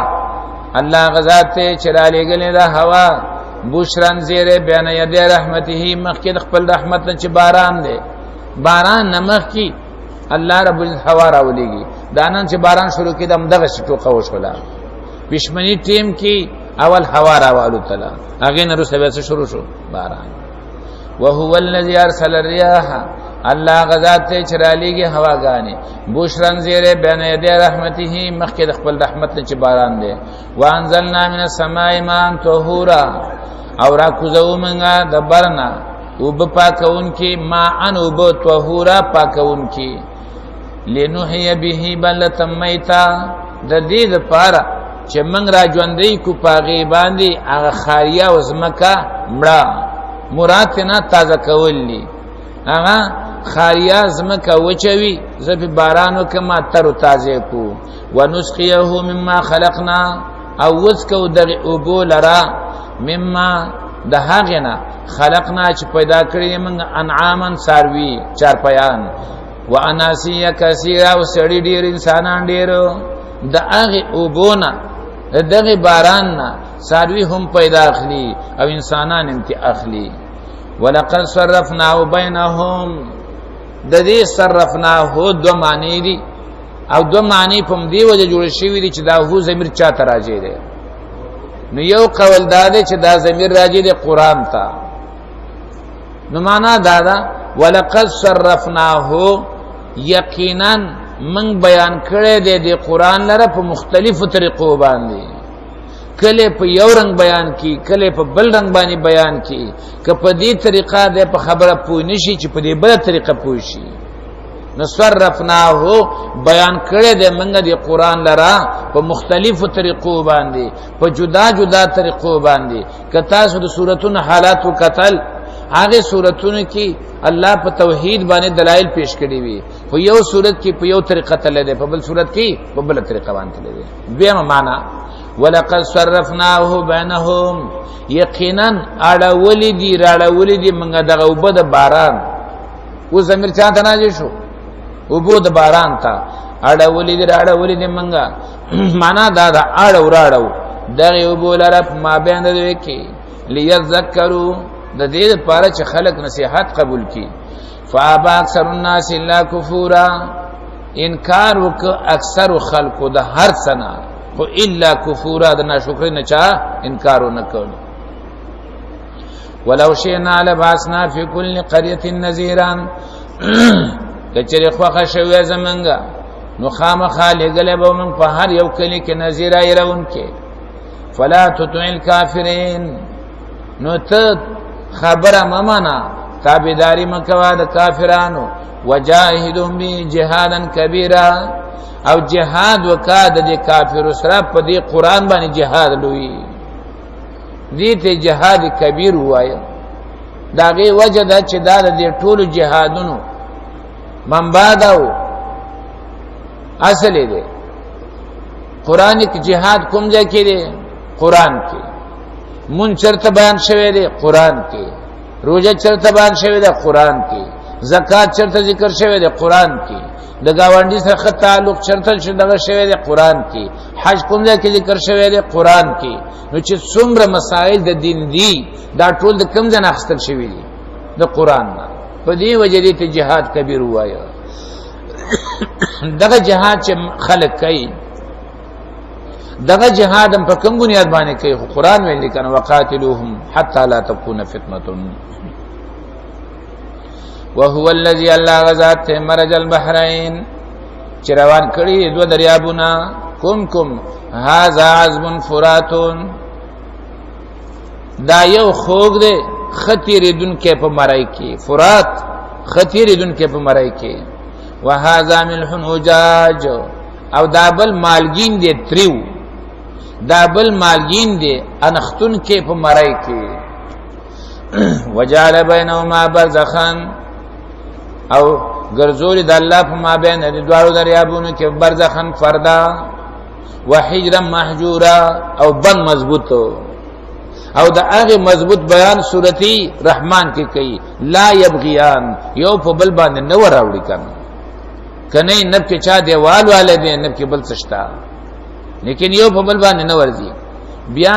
الله غزات چرالیږي دا هوا بشران زیره بیان یده رحمته مخکې خپل رحمت چې باران دی باران نمخ کی الله رب العزت هوا راولېږي دا نن چې باران شروع کړي د دغه شټوقه وشوله پښمنی ټیم کې اول هوا راوالو تعالی هغه نه رسوي څه شروع شو باران وهو الذي ارسل الرياح الله غزاد ته چرالیږي هواګانی بوشرن زیره بین یدی رحمته مخکې د خپل رحمت نه چې باران دی وانزلنا من السماء ماء طهورا او را کوزو منګه د برنا او په پاکون کې ما ان او په طهورا پاکون کې لنحيي به بلدة ميتا د دې لپاره چې موږ را ژوندې کو پاغي باندې هغه خاریه او زمکا مړه مراد نه تازه کولی هغه خاریه زمکا وچوي زپی بارانو کما تر تازه کو ونسقيه مما خلقنا او وسکو دغه ابو لرا مما د هغه خلقنا چې پیدا کړی موږ انعامن ساروي چارپیان واناسیه کثیره او سړي ډیر انسانان ډیرو د هغه ابونا دغه باران نه ساروي هم پیدا اخلي او انسانان انت اخلي ولقد صرفنا بينهم د دې صرفناه دو معنی دي او دو معنی په دې وجه جوړ شوی دي چې دا هو ضمیر چاته راځي دي نو یو قول دا دی چې دا ضمیر راځي د قران ته نو معنا دا ده ولقد صرفناه یقینا من بیان کړی دی د قران لره په مختلفو طریقو باندې کله په یو رنگ بیان کی کله په بل رنگ باندې بیان کی که په دې طریقه ده په خبره پوه نشي چې په دې بل طریقه پوه شي نصرفناه بیان کړی دی منګه د قران لره په مختلفو طریقو باندې په جدا جدا طریقو باندې که تاسو د سوراتونو حالات وکتل هغه سوراتونو کې الله په توحید باندې دلایل پیش کړي وي په یو صورت کې په یو طریقه تل دی په بل صورت کې په بل طریقه باندې تل دی دویمه معنا ولقد صرفناه بينهم یقینا اړه ولدي راړه ولدي منګه دغه وبد باران و زمير چاته نه شو وبد باران تا اړه ولدي راړه ولدي منګه معنا دا اړه وراړو دغه وبولره ما بیان دی کې ليذكروا د دې لپاره چې خلق نصيحت قبول کړي فابا اکثر الناس الا کفورا انکار وک اکثر خلقو د هر سنه خو الا کفورا د ناشکری نه چا انکار وکړ ولو شئنا لبعثنا في كل قريه نذيرا کچره خوخه شوی زمنګا نو خامخا لګلې به من په هر یو کلی کې نذیر ایرون کې فلا تطع الكافرين نو ته خبره ممانا تابعداري مکوا د کافرانو وجاهدهم به جهادا کبیرا او جهاد وکاد د کافر سره په دې قران باندې جهاد لوی دې ته جهاد کبیر وایي داغه وجه دا چې دا د ټولو جهادونو منبع دا اصل دی قرآنیک جهاد کوم ځای کې دی قران کې مون چرته بیان شوی دی قران کې روزه چرته بیان شوی دی قران کې زکات چرته ذکر شوی دی قران کې د گاونډي سره تعلق چرته شوی دی قران کې حج کوم ځای کې ذکر شوی دی قران کې نو چې څومره مسائل د دین دي دا ټول د کوم ځای اخستل شوی دي د قران نه په دې وجه دې ته جهاد کبیر وایي دغه جهاد چې خلق کوي دغه جهاد هم په کوم بنیاد باندې کوي قرآن ویل کنه وقاتلوهم حتى لا تكون فتنه وهو الذي الله غزات مرج البحرين چروان کړي دو دریابونه کوم هاذا عذب فرات دا یو خوګ دی خطیر دن کې په مړای کې فرات خطیر دن کې په مړای کې وهذا ملح اجاج او دابل مالګین دی تریو دابل مالګین دی انختون کې په مړای کې وجعل بينهما برزخا او ګرځول د الله په مابین د دوارو دریابونو کې برزخن فردا وحجرا محجورا او بن مضبوطو او د هغه مضبوط بیان سورتی رحمان کې کوي لا یبغیان یو په بل باندې نو راوړي کنه نب کې چا دیوال والے دی نب کې بل سشتا لیکن یو په بل باندې نو ورځي بیا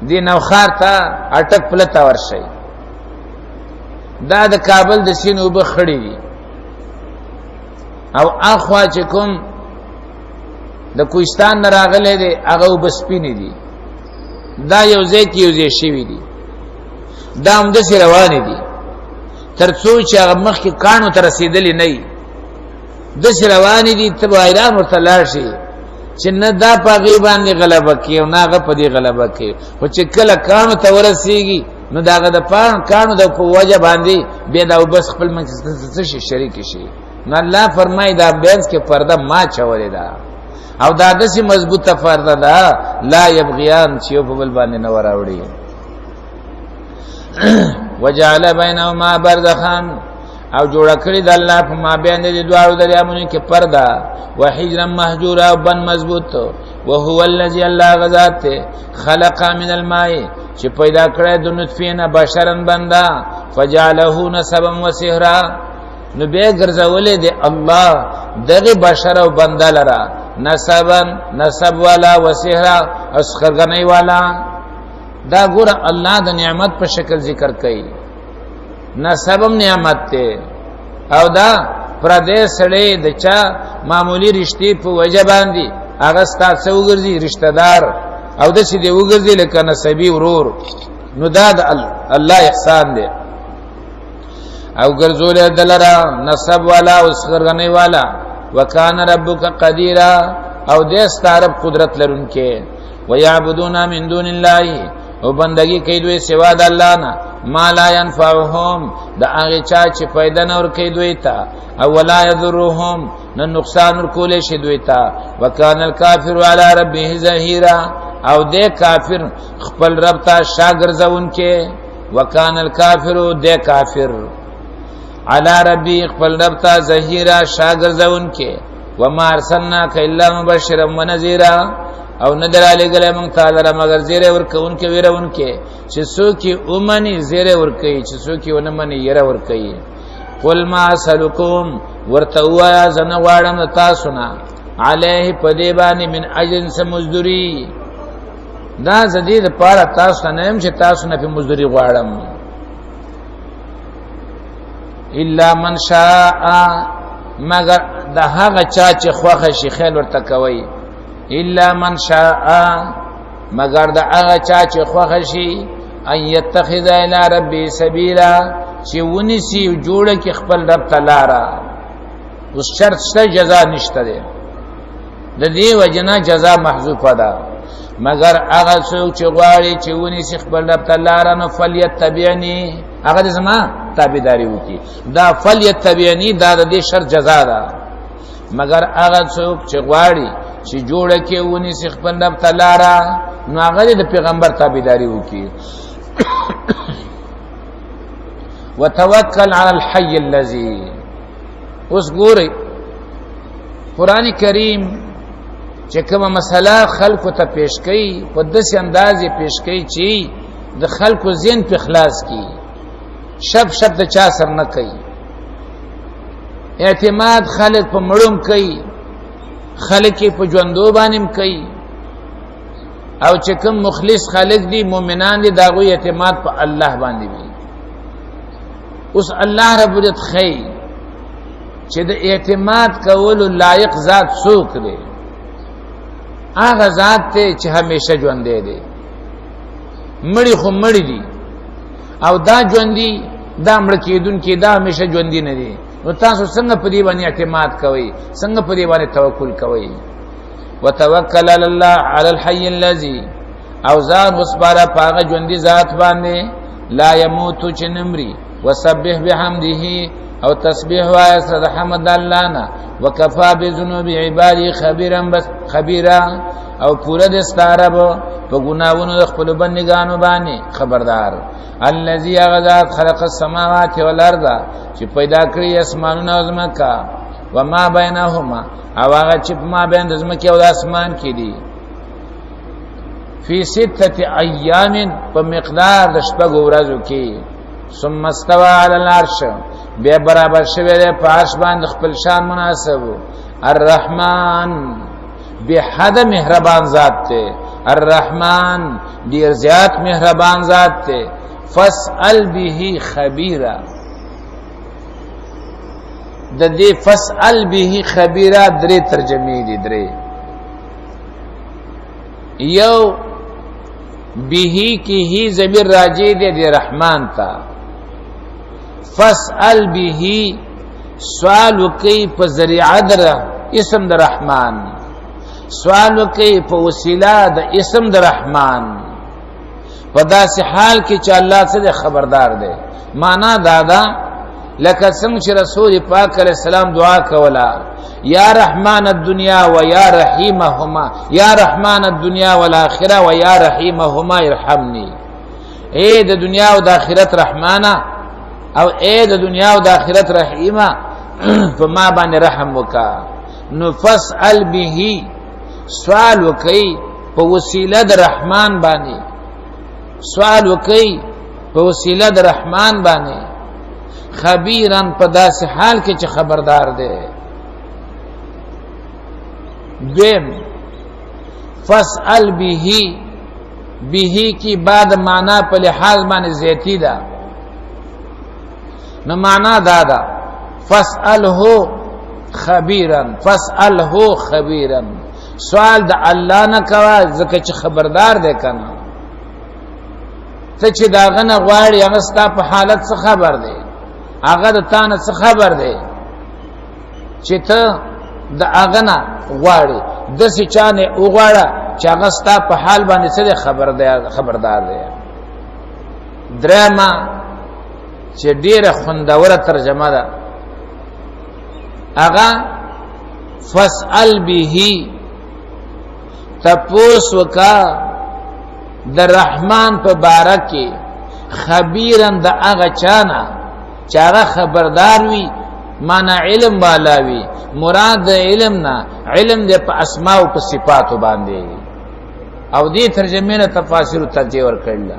دی نوخار ته اٹک پلتا ورشي دا د کابل د سینو به خړی او اخوا چې کوم د کوهستان نه راغلي دي هغه وبسپینې دي دا یو ځای کې یو ځای شوي دي دا همداسې روانې دي تر څو چې هغه مخکې کاڼو ته رسېدلې نه وي داسې روانې دي ته به حیران ورته لاړ شي چې نه دا په هغې باندې غلبه کوي او نه هغه په دې غلبه کوي خو چې کله کاڼو ته ورسېږي نو د هغه د کاڼو د په وجه باندې بیا دا وبس خپل منځ څه شي شریکې شي نو الله فرمایي دا بینس کې پرده ما چولې ده او دا داسې مضبوطه پرده ده لا یبغیان چې یو په بل باندې نه وراوړي وجعل بینهما برزخا او جوړه کړې د الله په مابین د دواړو دریابونو کې پرده وحجرا محجورا او بن مضبوط وهو الذي الله غذات خلق من الماء چې پیدا کړی د نطفه نه بشرن بندا فجعله نسبا وسحرا نو به ګرځولې دی الله دغه بشر او بندا لرا نسبا نسب والا وسحرا اسخرغنی والا دا ګور الله د نعمت په شکل ذکر کوي نسبم نعمت ته او دا پردې سړې د چا معمولی رشتې په وجه باندې هغه ستاسو وګرځي رشتہ دار او د څه دی وګرځي لکه نسبی ورور نو دا د الله احسان دی او ګرځول دلرا نسب والا او سرغنی والا وکانه ربک قدیرا او دې ستارب قدرت لرونکې ويعبدون من دون الله او بندگی کوي دوی سوا د الله نه ما لا ينفعهم دا هغه چا چې فائدہ نه ور کوي دوی ته او ولا يضرهم نه نقصان ور کولې شي دوی ته وکانه الکافر علی ربه ظهیرا او دې کافر خپل رب ته شاګرځون کې وکانه الکافر دې کافر علی ربی خپل رب ته ظهیرا شاګرځون کې وما ارسلناک الا مبشرا ونذیرا او ندر علی گله مونږ تعالی را مگر زیره ورکون کې ویرون کې چې څوک اومني زیره ور کوي چې څوک ونمني یره ور کوي قل ما اسلکم ورتوا زنه غواړم تاسو نه علیه پدی باندې من اجن سمزدری دا زدید پاره تاسو نه هم چې تاسو نه په مزدری غواړم الا من شاء مگر د هغه چا چې خوخه شي خیر ورته کوي الا من شاء مگر د هغه چا چې خوخه شي ان يتخذ الى ربي سبيلا چې ونسی جوړه کې خپل رب تعالی اوس شرط شته جزاء نشته ده د دې وجنه جزاء محذوفه ده مگر هغه څوک چې غواړي چې ونسی خپل رب تعالی نو فلیتبعنی هغه زما تابعداري وکي دا فلیتبعنی دا د دې شرط جزاء ده مگر هغه څوک چې غواړي چې جوړه کې ونی سي خپل رب تعالی را نو هغه د پیغمبر تابعداري وکي وتوکل علی الحي الذي اوس ګوري قران کریم چې کومه مسله خلق ته پیش کړي په داسې اندازې پیش کړي چې د خلکو ذهن په خلاص کی شب د چا سر نه کوي اعتماد خلق په مړوم کوي خلق په ژوندو باندې کوي او چې کوم مخلص خلق دي مؤمنان دي داغه اعتماد په الله باندې وي اوس الله رب عزت خی چې د اعتماد کولو لایق ذات څوک دی هغه ذات ته چې همیشه ژوند دی مړی خو مړی دي او دا ژوند دي دا مړ کېدونکي دا همیشه ژوند نه دي نو تاسو څنګه په دې باندې اعتماد کوئ څنګه په دې باندې توکل کوئ وتوکل علی الله علی الحي الذي او ځان وسپاره پاغه ژوندۍ ذات باندې لا يموت چنمري وسبح بحمده او تسبیح وای سره حمد الله نه وکفا بذنوب عبادی خبيرا او پورا د ستاره په ګناوونو د خپل بندګانو باندې خبردار الذي غذات خلق السماوات والارض چې پیدا کړی اسمانونه او زمکا وما بينهما او هغه چې ما بین د زمکې او د اسمان کې دي فی 6 ایام په مقدار د شپږو ورځو کې ثم استوى على العرش بیا برابر شوی دی په عرش باندې خپل شان مناسب الرحمن بحد مهربان ذات ته الرحمن ډیر زیات مهربان ذات ته فاسأل به خبيرا د دې فسأل به خبيرا درې ترجمه دي درې یو به کی هی ضمیر راجع دی رحمان تا فسأل به سوال وکي په ذریعہ در اسم د رحمان سوال وکي په وسیله د اسم د رحمان په داسې حال کې چې الله څخه خبردار دی معنا دادا لکه څنګه چې رسول پاک علیہ السلام دعا کولا یا رحمان الدنیا و یا رحیمهما یا رحمان الدنیا والآخرة و یا رحیمهما ارحمنی اے د دنیا او د آخرت رحمانا او اے د دنیا او د آخرت رحیمه فما باندې رحم وکا نو فسأل به سوال وکي په وسیله د رحمان باندې سوال وکي په وسیله د رحمان باندې خبيرا په داسې حال کې چې خبردار دی دویم فسأل به کی بعد معنا په لحاظ باندې زیاتی ده نو معنا دادا فسأله خبيرا سوال د الله نه کوا ځکه چې خبردار دی کنه ته چې داغه نه غواړي هغه ستا په حالت څه خبر دی هغه د تانه څه خبر دی چې ته د هغه نه غواړي د څه چانه وغواړه چې هغه ستا په حال باندې څه خبردار دی درما چې ډیره خوندوره ترجمه ده هغه فسأل به تپوس وکا د رحمان په باره کې خبيرا د هغه چانه چې هغه خبردار وي معنا علم والا وي مراد علم نه علم د په اسماء او په صفات باندې او دې ترجمه نه تفاسیر ترجیح ورکړل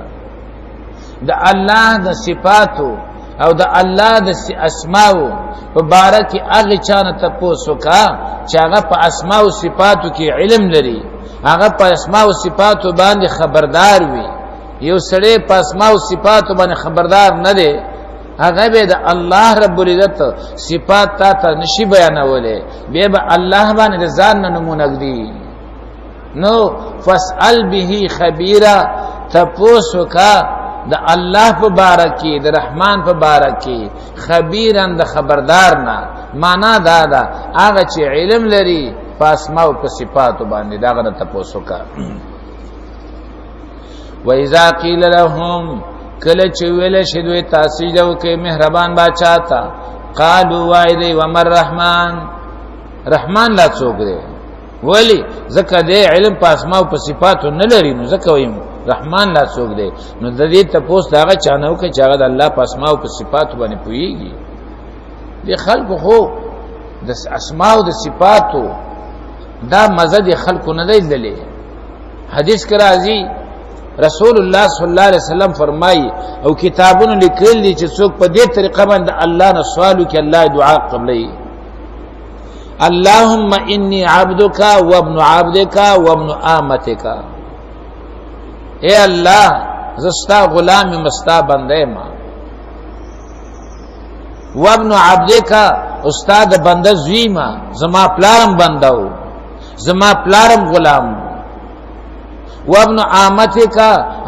د الله د صفاتو او د الله د اسماء په باره کې هغه چانه تاسو کا چې هغه په اسماء او صفاتو کې علم لري هغه په اسماء او صفاتو باندې خبردار وي یو سړی په اسماء او صفاتو باندې خبردار نه دی هغه به د الله رب العزت صفات ته نشي بیانولې به الله باندې ځان نه نمونه دی نو فسأل به خبيرا تاسو کا د الله په بارکی د رحمان په بارکی خبيرن د خبردار نه معنا دا ده هغه چې علم لري په اسماء او په صفات باندې دا غره تاسو کا و اذا قيل لهم کله چې ویل شي دوی تاسو جو کې مهربان بادشاہ تا قالوا وایدی ومر رحمان لا څوک دی ولی زکه دې علم په اسماء او په صفات نه لري نو زکه ویم رحمان لا څوک دی نو د دې تاسو داغه چانو کې چې هغه د الله په اسماء او په صفات باندې پويږي دي خلق خو د اسماء او د صفاتو دا مزه دي خلق نه دی دلې حدیث کې راځي رسول الله صلی الله علیه وسلم فرمایي او کتابونو لیکل دي چې څوک په دې طریقه باندې الله نه سوال وکړي الله دعا قبلې اللهم انی عبدک وابن عبدک وابن امتک اے اللہ زستا غلام مستا بندے ما وابن عبدک استاد بنده زوی ما زما پلارم بندو زما پلارم غلام وابن امتک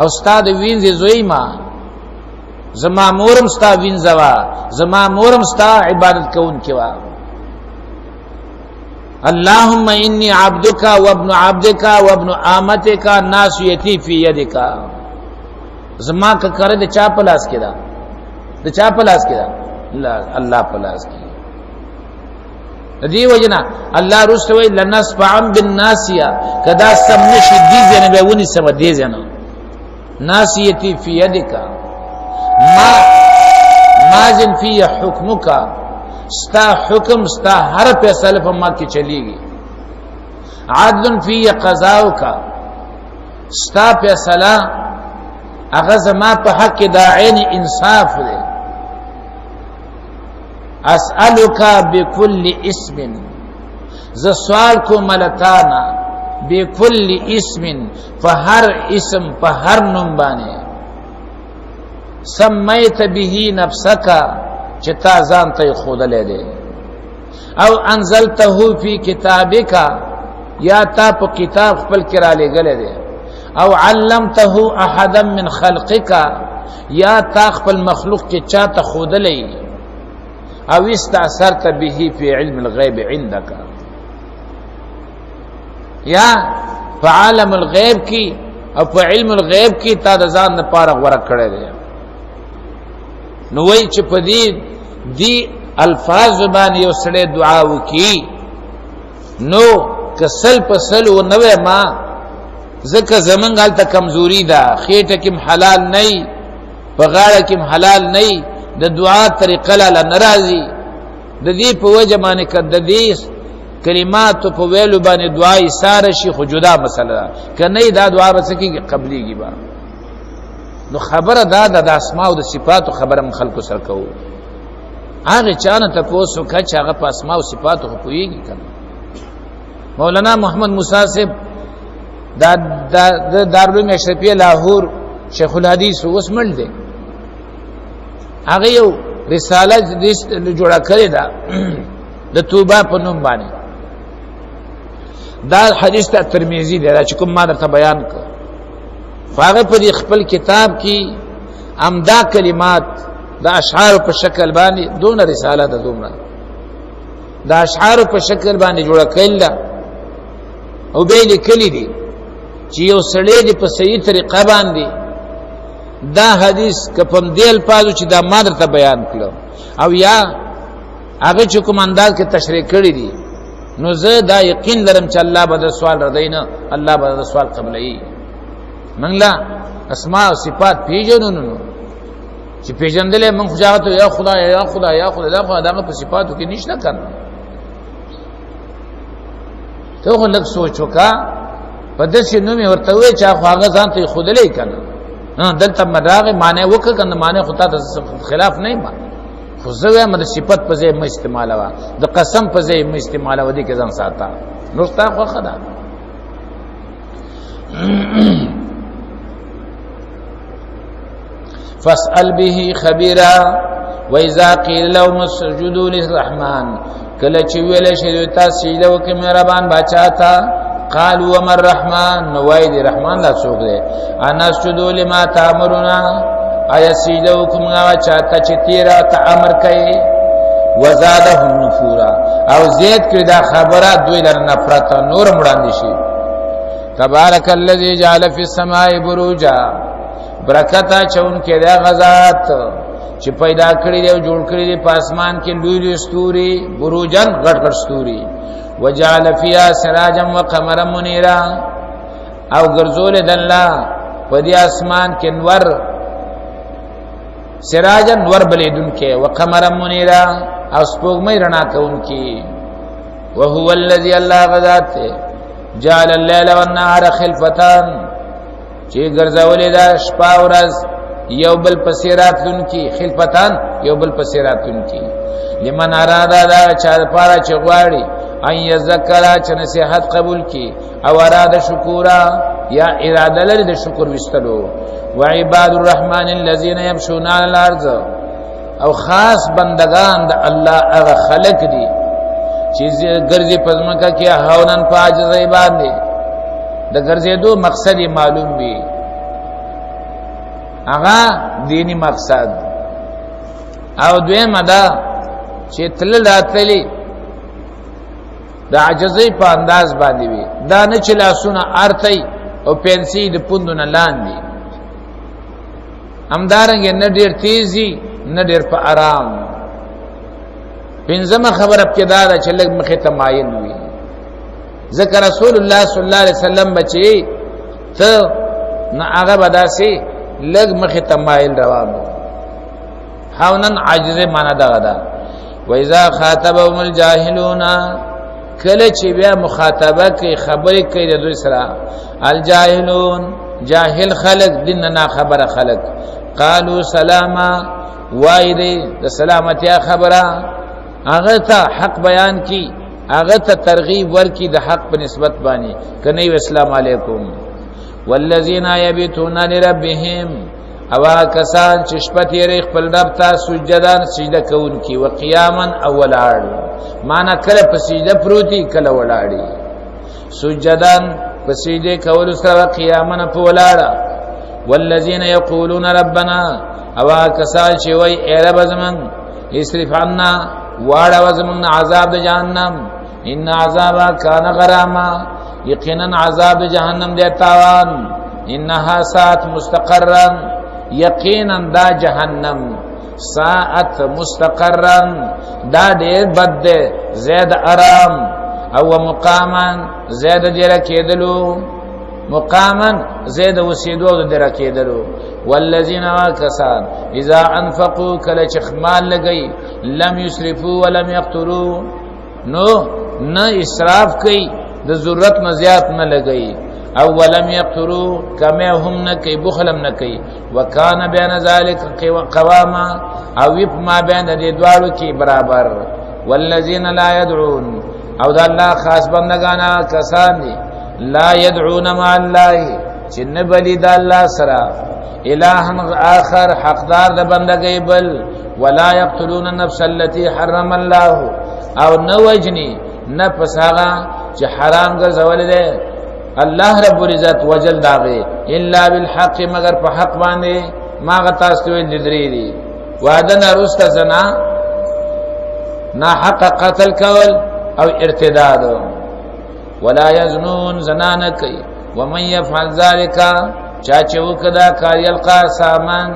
استاد وینځ زوی ما زما مورم ستا وینځوا زما مورم ستا عبادت کوون کیوا اللهم انی عبدک وابن عبدک وابن امتک ناصیتی فی یدک زما کا کړه د چا پلاس کړه د چا پلاس کړه الله پلاس کړه دی وجنا الله رسول لنصفعا بالناسیه کدا سم نشي دي زنه به ونی سم دي زنه ناصیتی فی یدک ما زن فی حکمک ستا حکم ستا ہر فیصلے پر ما کی چلی گی عدل فی قضاء کا ستا فیصلہ اغز ما په حق دا عین انصاف دے اسألک بكل اسم ز سوال کو ملتانا بكل اسم فهر اسم فهر نوم باندې سمیت به نفسک چتا ځان ته خود له دې او انزلته فی کتابک یا تا په کتاب خپل کې را لګلې دي او علمته احدا من خلقک یا تا خپل مخلوق کې چاته خودلې او استاثرت به فی علم الغیب عندك یا په عالم الغیب کې او په علم الغیب کې تا د ځان لپاره غوړه کړې دي نو وای چې په دې الفاظ باندې یو سړی دعا وکي نو کسل پسل و نوې ما زکه زمنګ حالت کمزوري ده خېټه کې حلال نه په غاړه کې حلال نه د دعا طریقه لا ناراضي د دې په وجه باندې کده دې کلمات په ویلو باندې دعای ساره شي خو جدا مسله ده کنه دا دعا بسکی قبليږي با نو خبره دا د اسماء او د صفات خبره من خلکو سره کوو هغه چانه تاسو کچ هغه په اسماء او صفات خو پويږي کنه مولانا محمد موسی صاحب دا دارالعلوم اشرفیه لاهور شیخ الحدیث وسمل دی هغه یو رساله جوړه کړې ده د توبه په نوم باندې دا حدیث ته ترمذی دی چې کوم ما درته بیان کړ هغه په خپل کتاب کې امدا کلمات د اشعار په شکل باندې دون رساله ده دومره د اشعار په شکل باندې جوړه کړل او به لیکلي دي چې یو سړی دی په صحیح طریقه باندې دا حدیث کپم دی الفاظ چې دا ما درته بیان کړو او یا هغه چې کوم انداز کې تشریح کړی دي نو زه دا یقین لرم چې الله به د سوال ردینه الله به د سوال قبلې منګلا اسماء او صفات پیژنو نو چې پیژندلې من خجاوت یا خدا یا خدا یا خدا دا خو دغه په صفاتو کې نشته کنه ته خو لږ سوچ وکا په دې نو مې ورته وې چې هغه ځان ته خودلې کنه دلته مداغه معنی وکړه کنه معنی خو ته خلاف نه ما خو زه مې د صفات په ځای مې استعمال وا د قسم په ځای مې استعمال و دي کې ځان ساته نو ستا خو خدا فاسأل به خبيرا واذا قيل لهم اسجدوا للرحمن کله چې ویل شي تاسو سجده وکړئ مهربان بچا تا قالوا ومن الرحمن نوای دی رحمان لا څوک دی انا اسجدوا لما تامرنا ایا سجده وکم غوا چاته چې تیرا ته امر کوي وزادهم نفورا او زید کړي دا خبره دوی لر نفرت نور مړاندې شي تبارک الذی جعل فی السماء بروجا برکتا چون کې دا غزاد چې پیدا کړی دی او جوړ کړی دی په اسمان کې لوی لوی ستوري بروجن غټ غټ ستوري وجعل فيها سراجا وقمرا منيرا او ګرځول دلا په دې اسمان کې نور سراجا نور بلیدون کې وقمرا منيرا او سپوږمۍ رڼا کوونکی وهو الذي الله غذات جعل الليل والنهار خلفتان چې ګرځولې دا شپه او ورځ یو بل پسیرات لونکی خلفتان یو بل پسیرات لونکی لمن اراده دا چا لپاره چې غواړي ان یذکر چې نصیحت قبول کی او اراده شکورا یا اراده لري د شکر وستلو وعباد الرحمن الذين يمشون على الارض او خاص بندگان د الله هغه خلق دي چې ګرځي پزماکه کې هاونن پاجزای باندې د ګرځېدو مقصد معلوم وي هغه دینی مقصد او دویمه دا چې تل راتلی د عجزې په انداز باندې وي دا نه چې لاسونه ارتي او پنسي د پوندونه لاندې همدارنګ نه ډیر تیزی نه ډیر په آرام پنځمه خبره کې دا چې لږ مخه تمایل وي ذکر رسول الله صلی الله علیه وسلم بچي ته نه هغه بداسي لږ مخه تمایل روانو هاونن عاجزه معنا دا غدا و اذا خاطبهم الجاهلون کله چې بیا مخاطبه کوي خبرې کوي د دوی سره الجاهلون جاهل خلق دین نه خبره خلق قالوا سلاما وای دی د سلامتی خبره هغه ته حق بیان کی هغه ته ترغیب ورکی د حق په نسبت باندې کني السلام علیکم والذین یبیتون لربهم اوا کسان چې شپه تیرې خپل رب ته سجدان سجده کوونکي او قیاما او ولاړ معنا کله په سجده پروتي کله ولاړی سجدان په سجده کول سره قیاما په ولاړه والذین یقولون ربنا اوا کسان چې وای ای رب زمون اسرف عنا واړه وزمون عذاب د جهنم ان عذاب کان غراما یقینا عذاب جهنم دی تاوان انها ساعت مستقرا یقینا دا جهنم ساعت مستقرا دا ډیر بد ده زید آرام او مقاما زید دیر کېدلو مقاما زید وسیدو دیر کېدلو والذین واکسان اذا انفقوا کله چخمال لګي لم یسرفوا ولم یقتروا نو نه اسراف کوي د ضرورت نه زیات نه لګي او ولم یقتروا کما هم نه کوي بخلم نه کوي وکانه بین ذلک قواما او یپ ما بین د دوالو کې برابر والذین لا يدعون او د الله خاص بندگانا کسان دي لا يدعون مع الله چې نه بلی د الله سره الہ آخر حقدار د بندګۍ بل ولا يقتلون النفس التي حرم الله او نو وجني نفس هغه چې حرام ګرځول دي الله رب العزت وجل داغه الا بالحق مگر په حق باندې ما غتا استوي درې دي وعده نرست زنا نا حق قتل کول او ارتداد ولا يزنون زنانه کوي ومن يفعل ذلك چاچه وکدا کار یلقا سامان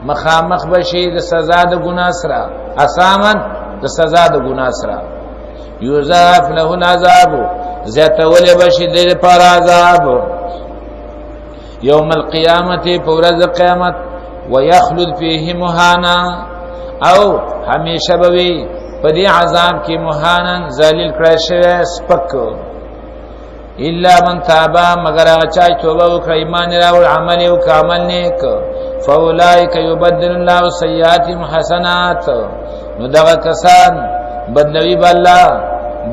مخامخ بشي د سزا د ګنا سره اسامن د سزا د ګنا سره یوزاف له العذاب زیتول بشي د پر عذاب یوم القیامت پورز قیامت ويخلد فيه مهانا او همیشه بوي په دې عذاب کې مهانن ذلیل کړی شوی سپک الا من تاب مگر چا توبه وکړي ایمان راوړ عمل او عمل نیک فاولائک یبدل الله سیئاتهم حسنات نو دغه کسان بدلوي بالله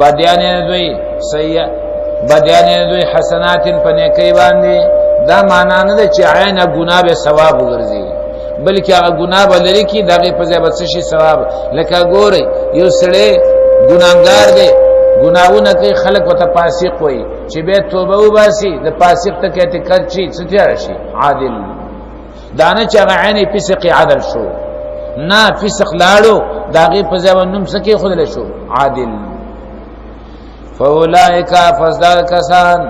بدیان دوی سیئ بدیان دوی حسنات په نیکی باندې دا معنا نه ده چې عین ګناه به ثواب وګرځي بلکې هغه ګناه بلری کی دغه په ځای بس شي ثواب لکه ګوري یو سړی ګناګار دی ګناونه کوي خلق وته فاسق وي چې به توبه وباسي د فاسق ته کته کړي ستیا شي عادل دانه چې هغه عین فسق عدل شو نه فسق لاړو دغه په ځای نوم سکی خدای شو عادل فاولائک فزدار کسان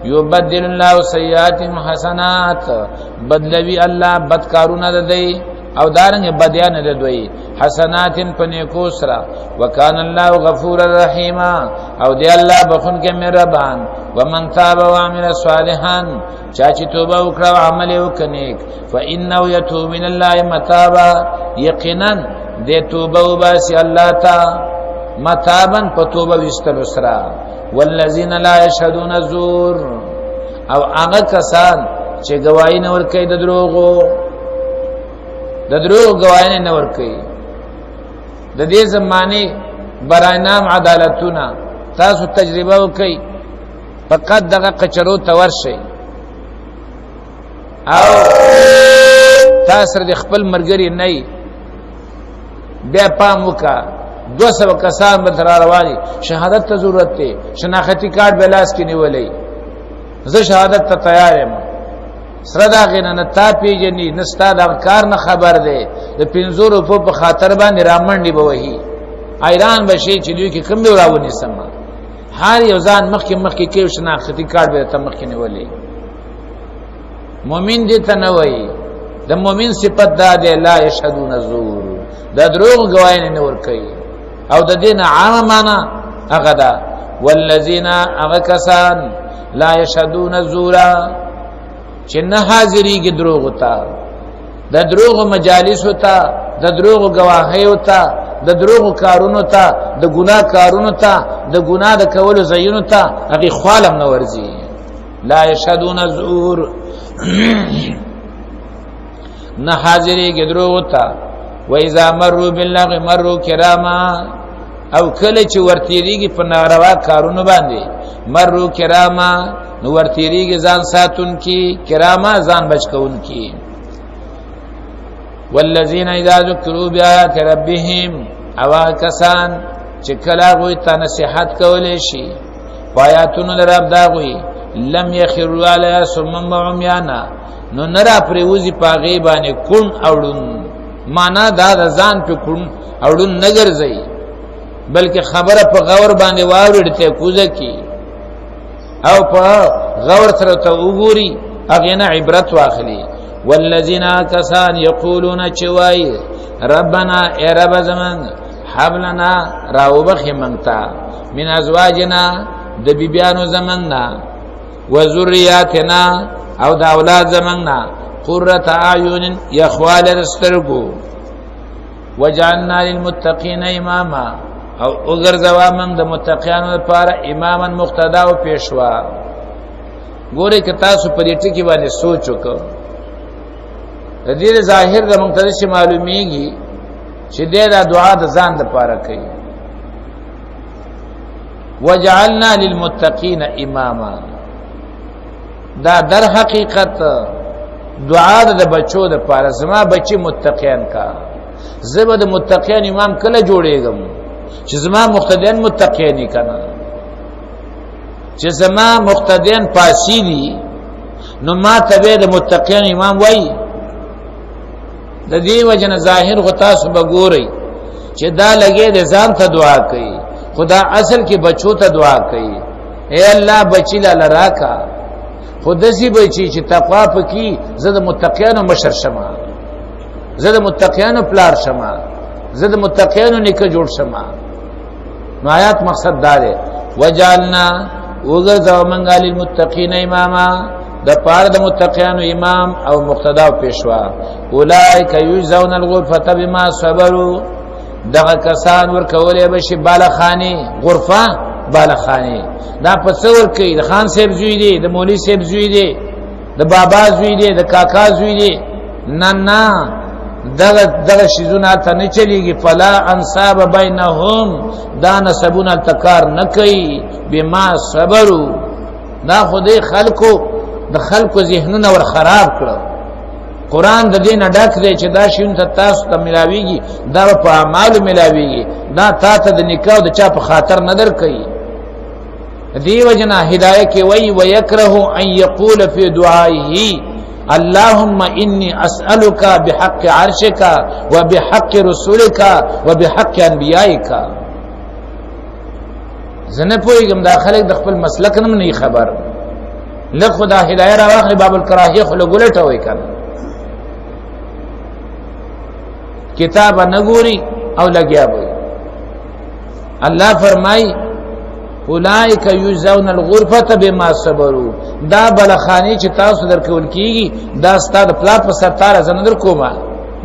یبدل الله سیئاتهم حسنات بدلوی الله بدکارونه ددی او دارنګ بدیان ددوی حسنات پنیکو سرا وکان الله غفور الرحیم او دی الله بخون کې مهربان ومن تاب وعمل صالحا چاچی توبه وکړه او عمل وکنیک فانه یتوب من الله متابا یقینا دی توبه وباسي الله تا متابن پتوبه وستلو سرا والذین لا یشهدون الزور او هغه کسان چې گواہی نه ور کوي د دروغ گواہی نه ور کوي د دې زمانه براینام عدالتونه تاسو تجربه وکړئ فقط دغه قچرو تورشي او تاسو د خپل مرګري نه بیا پام وکړه 200 کسان به تر رواني شهادت ته ضرورت دی شناختی کارت بلاس کې نیولې زه شهادت ته تیار یم سره دا غینه نه تا پیجنې نستا د کار نه خبر دی د 500 روپو په خاطر باندې رامنډي به وਹੀ ایران بشي چې دوی کې کم دی راونی سم هر یو ځان مخکې کې شناختی کارت به ته مخکې نیولې مؤمن دې ته نه وایي د مؤمن صفت دا دی لا یشهدون الزور دا دروغ گواهی نه ور کوي او د دین عام معنا هغه دا والذین اغکسان لا یشهدون الزور چې نه حاضریږي دروغ وتا د دروغ مجالس وتا د دروغ گواهی وتا د دروغ کارونو ته د ګناه کارونو ته د ګناه د کولو زینو ته هغه خالم نه ورزي لا یشهدون الزور نه حاضریږي دروغ وتا و اذا مروا باللغو مروا کراما او کله چې ورتیریږي په ناروا کارونو باندې مروا کراما نو ورتیریږي ځان ساتون کی کراما ځان بچ کون کی والذین اذا ذکروا بآیات ربهم اوا کسان چې کله غوي ته نصیحت کولې شي آیاتونو در رب دا غوي لم یخروا علی صم عمیانا نو نرا پریوزی پاغي باندې کون اوړون معنا دا ځان په کون اوړون نګر زئی بلکې خبره په غور باندې واورړته کوزه کی او په غور سره ته وګوري اغه نه عبرت واخلي والذین کسان یقولون چوای ربنا ای رب زمان حبلنا راوبخ منتا من ازواجنا د بیبیانو زماننا و ذریاتنا او د اولاد زماننا قرۃ اعین یخوال رسترګو وجعلنا للمتقین اماما او وګرځوا من د متقینانو لپاره اماما مقتدا او پیشوا ګوره که تاسو په دې ټکی باندې سوچ وکړئ د دې ظاهر د مقتدی شي معلومیږي چې دې دا دعا د ځان لپاره کوي وجعلنا للمتقین اماما دا در حقیقت دعا د بچو د لپاره زما بچي متقین کا زبر د متقین امام کله جوړېږم چې زما مقتدیان متقین کنا چې زما مقتدیان پاسی دي نو ما تبع د متقین امام وای د دې وجنه ظاهر غتا سو بګوري چې دا لګي د ځان ته دعا کوي خدا اصل کې بچو ته دعا کوي اے الله بچی لا لراکا خودسی بچی چې تقوا پکې زه د متقینو مشر شمه زه د متقینو پلار شمه زه د متقینو نیکه جوړ شمه نو آیات مقصد دا دی وجعلنا وګرځاو منګا للمتقین اماما د پاره د متقینو امام او مقتدا او پیشوا اولئک یجزون الغرفه بما صبروا دغه کسان ورکولې بشي بالخانی غرفه بالخانی دا پسور کوي د خان صاحب زوی دی د مولوی صاحب زوی دی د بابا زوی دی د کاکا زوی دی نه دغه شیزونه ته نه چلیږي فلا انصاب بینهم دا نسبون التکار نه کوي بما صبروا دا خدای د خلکو ذهنونه ور خراب کړو قران د دین ډک دی چې دا شین ته تاسو ته ملاويږي دا په اعمالو ملاويږي دا تاسو د نکاح د چا په خاطر نظر کوي دیو جنا هدايه کې وای ويكره ان يقول في دعائه اللهم اني اسالك بحق عرشك وبحق رسولك وبحق انبيائك زنه پویګم دا خلک د خپل مسلک نه خبر له خدا هدايه راغلی باب الکراهیه خو له ګولټه وای کنه کتاب نګوري او لګیا وي الله فرمای اولئک یجزون الغرفه بما صبروا دا بلخانی چې تاسو درکول کیږي دا ستاسو پلا په سرتار زنه در کومه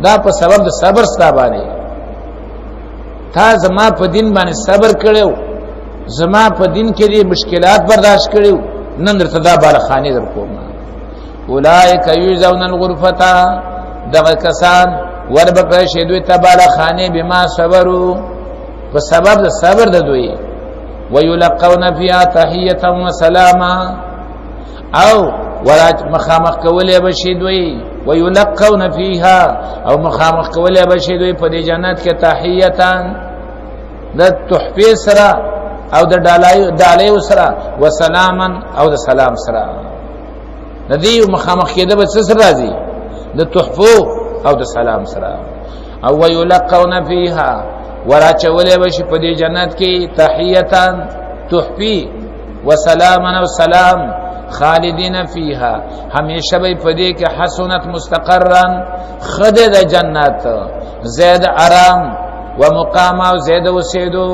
دا په سبب د صبر ستا باندې تا زما په دین باندې صبر کړو زما په دین کې دي مشکلات برداشت کړو نن درته دا بلخانی در کومه اولئک یجزون الغرفه دغه کسان وربکه شه دوی تباله خانه بما صبروا په سبب د صبر د دوی ويلقون فيها تحيه وسلاما او ولا مخامخ کوله بشي دوی ويلقون فيها او مخامخ کوله بشي دوی په دې جنت کې تحیتان د تحفه سره او د ډالای سره وسلاما او د سلام سره د دې مخامخ کېده به څه سره راځي د تحفه او د سلام سره او ويلقون فيها ورا چولې بشي په دې جنت کې تحیتان تحفی وسلاما او سلام خالدین فیها همیشه به په دې کې حسنت مستقرا خد د جنت زید آرام ومقام او زید وسیدو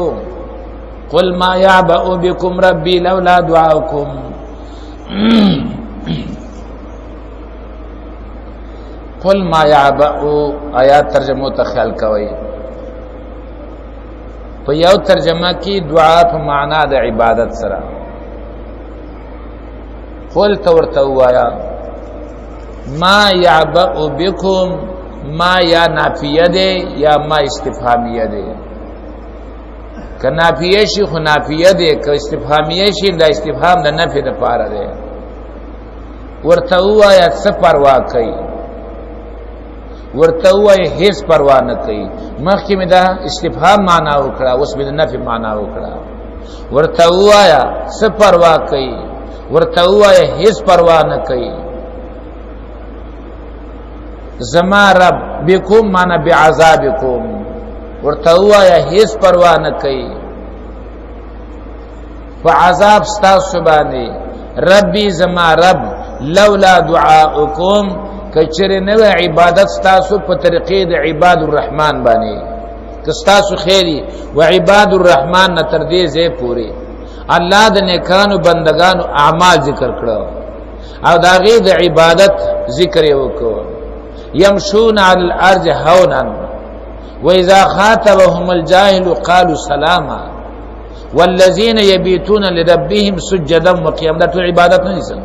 قل ما يعبأ بكم ربي لولا دعاؤكم قل ما يعبأ آیات ترجمه ته خیال کوي په یو ترجمه کې دعا په معنا د عبادت سره قل تورته وایا ما يعبأ بكم ما یا نافیه ده یا ما استفهامیه ده که نافیه شي خو نافیه ده که استفهامیه شي دا استفهام د نفی د پاره ده ورته وایا څه پروا کوي ورته وای هیڅ پروا نه کوي. مخکې مې دا استفهام معنا وکړه، اوس مې د نفي معنا وکړه. ورته وایا څه پروا کوي، ورته وایا هیڅ پروا نه کوي. زما رب بكم معنا بعذابكم، ورته وایا هیڅ پروا نه کوي په عذاب ستاسو باندې. ربي زما رب لولا دعاؤكم، کچره نو عبادت ستاسو په طریقې د عباد الرحمن باندې، کستاسو خیری و عباد الرحمن نه تر دې ځای پورې الله د نیکانو بندگانو اعمال ذکر کړو او دا غي د عبادت ذکر وکړو. يمشون على الارض هونا واذا خاطبهم الجاهل قالوا سلاما والذين يبيتون لربهم سجدا وقياما. دا عبادت نه دي،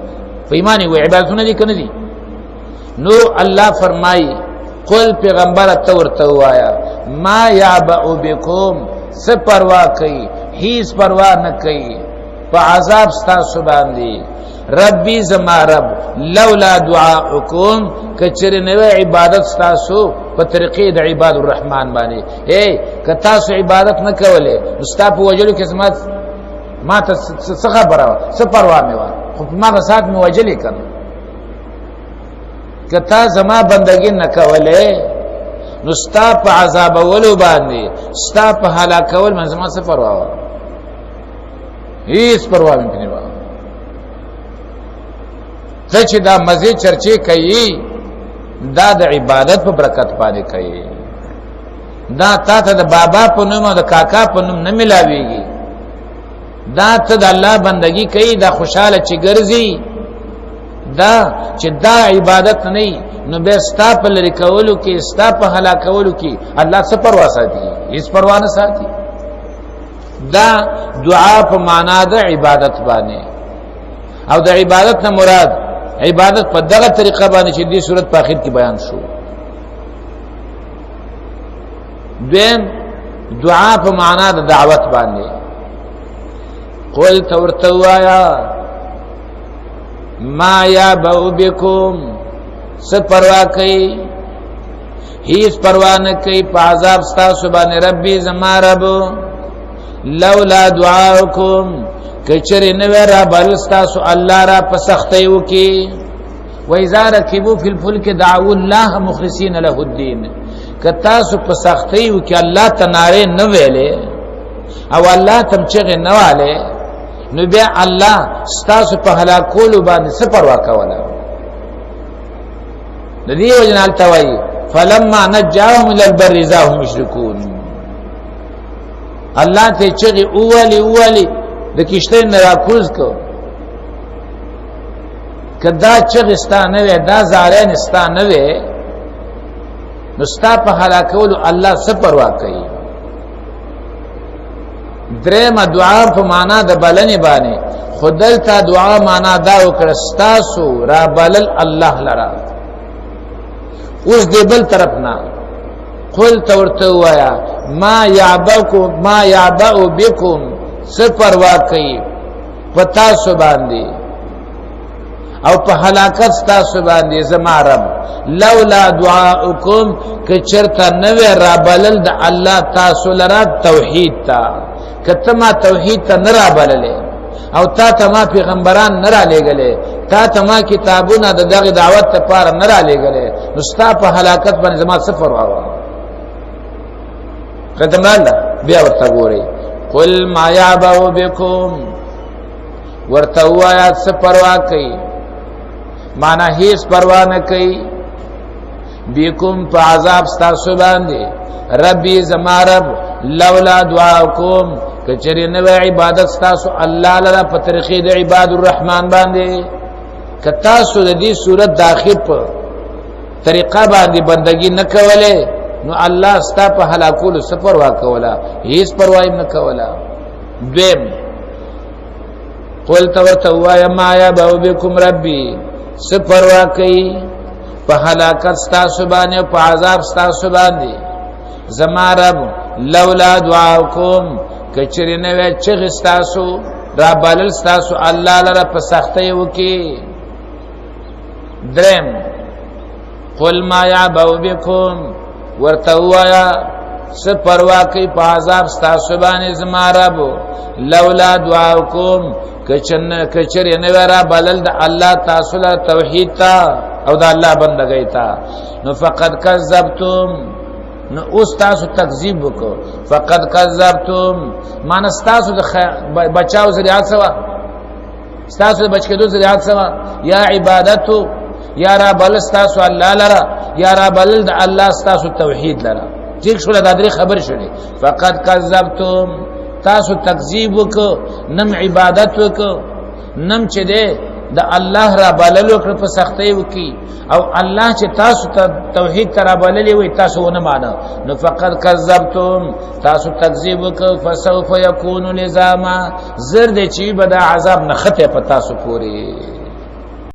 په ایمان وي عبادت نه دي کنه دي. نو الله فرمای قل پیغمبر ورته وایا ما یعبأ بكم، څه پروا کوي، هیڅ پروا نه کوي په عذاب ستاسو باندې. ربي زما رب لولا دعاؤكم، کچره نو عبادت ستاسو په طریقې د عباد الرحمن باندې. که تاسو عبادت نه کولې مستاپ وجلو کې ما ته څه خبره، څه پروا مې و، خو ما غسات مې وجلې کړه. که تا زما بندگی نه کولې نو ستا په عذاب ولو باندې، ستا په هلاکول من زما څه پروا و، هیڅ پروا مې نه و. ته چې دا مزه چرچې کوي دا د عبادت په برکت باندې کوي، دا تا ته د بابا په نوم او د کاکا په نوم نه ملاويږي. دا ته د الله بندگی کوي، دا خوشاله چې ګرځي، دا چې دا عبادت نه نو به ستا په لری کولو کې، ستا په هلاکولو کې الله څه پروا ساتي، هیڅ پروا نه ساتي. دا دعا په معنا د عبادت باندې، او د عبادت نه مراد عبادت په دغه طریقه باندې چې دې صورت په اخر کې بیان شو. دیم دعا په معنا د دعوت باندې. قل تورتوایا ما یعبأ بكم، څه پروا کوي، هیڅ پروا نه کوي په عذاب ستاسو باندې. ربي زما رب لولا دعاؤكم، کچره نو را بل ستاسو الله را په سختي وکي. واذا ركبوا في الفلك دعوا الله مخلصين له الدين، کتاسو په سختي وکي الله تناره نه ویلې او الله تم چغه نه والے، نو بیا الله ستاسو په هلاکولو باندې څه پروا کوله. د دې وجنال توي فلما نجاهم الى البر اذا هم يشركون، الله ته چغه اولی د کشته نه راکوز کو. کدا چغه ستانه وې دا زارین ستانه وې نو ستا په هلاکولو الله څه پروا کوي. درېم دعا په معنا د بلنې باندې، خدل تا دعا معنا دا وکړه ستاسو را بلل الله لرا. اوس دې بل طرف نه قل تورته وایا ما یعبأ بكم، څه پروا کوي پتا سو باندې او په هلاکت ستاسو باندې زما رب. لولا دعاؤكم، که چرته نوې را بلل د الله تاسو لرا توحید تا، کته ما توحید ته نه را بللې او تا ته ما پیغمبران نه را لېږلې، تا ته ما کتابونه د دغه دعوت لپاره نه را لېږلې، نو ستا په هلاکت باندې زما څه پروا و. قدم الله بیا ورته ګوري قل ما یعبأ بكم، ورته وایا څه پروا کوي، معنا هیڅ پروا نه کوي. بكم په عذاب ستاسو باندې. ربي زما رب لولا دعاؤكم، کچری نو عبادت ستاسو الله لرا په طریقې د عباد الرحمن باندې. کتا سو د دې صورت داخل په طریقه باندې بندگی نه کوله نو الله ستا په هلاکولو څه پروا کوله، هیڅ پروا یې نه کوله. دویم قل تورته وایا ما یعبأ بكم ربي، څه پروا کوي په هلاکت ستاسو باندې او په عذاب ستاسو باندې زما رب. لولا دعاؤكم، کچری نو چغ ستاسو را بلل ستاسو الله لرا په سختي وکي. درم قل ما یعبأ بکم ورتوایا س پروا کوي په عذاب ستاسو باندې زما رب لولا دعاءکم کچر نه ورا بلل د الله تاسو له توحید تا او د الله بندګۍ تا نو فقط کذبتم نو اوس تاسو تکذیب وکړو فقط کذبتم مان تاسو د بچاو ذریعہ سوا تاسو د بچ کېدو ذریعہ سوا یا عبادتو یا را بل تاسو الله لرا یا را بل د الله تاسو توحید لرا ٹھیک شو دا درې خبر شړي فقط کذبتم تاسو تکذیب وکړو نم عبادت وکړو نم چې دې د الله را بلل وکړ په سختۍ وکي او الله چې تاسو ته توحید تر بللې وي تاسو ونه مانو نو فقط کذبتم تاسو تکذیب وکړو فسوف یکون لزاما زرد چې بد عذاب نه خته په تاسو پوری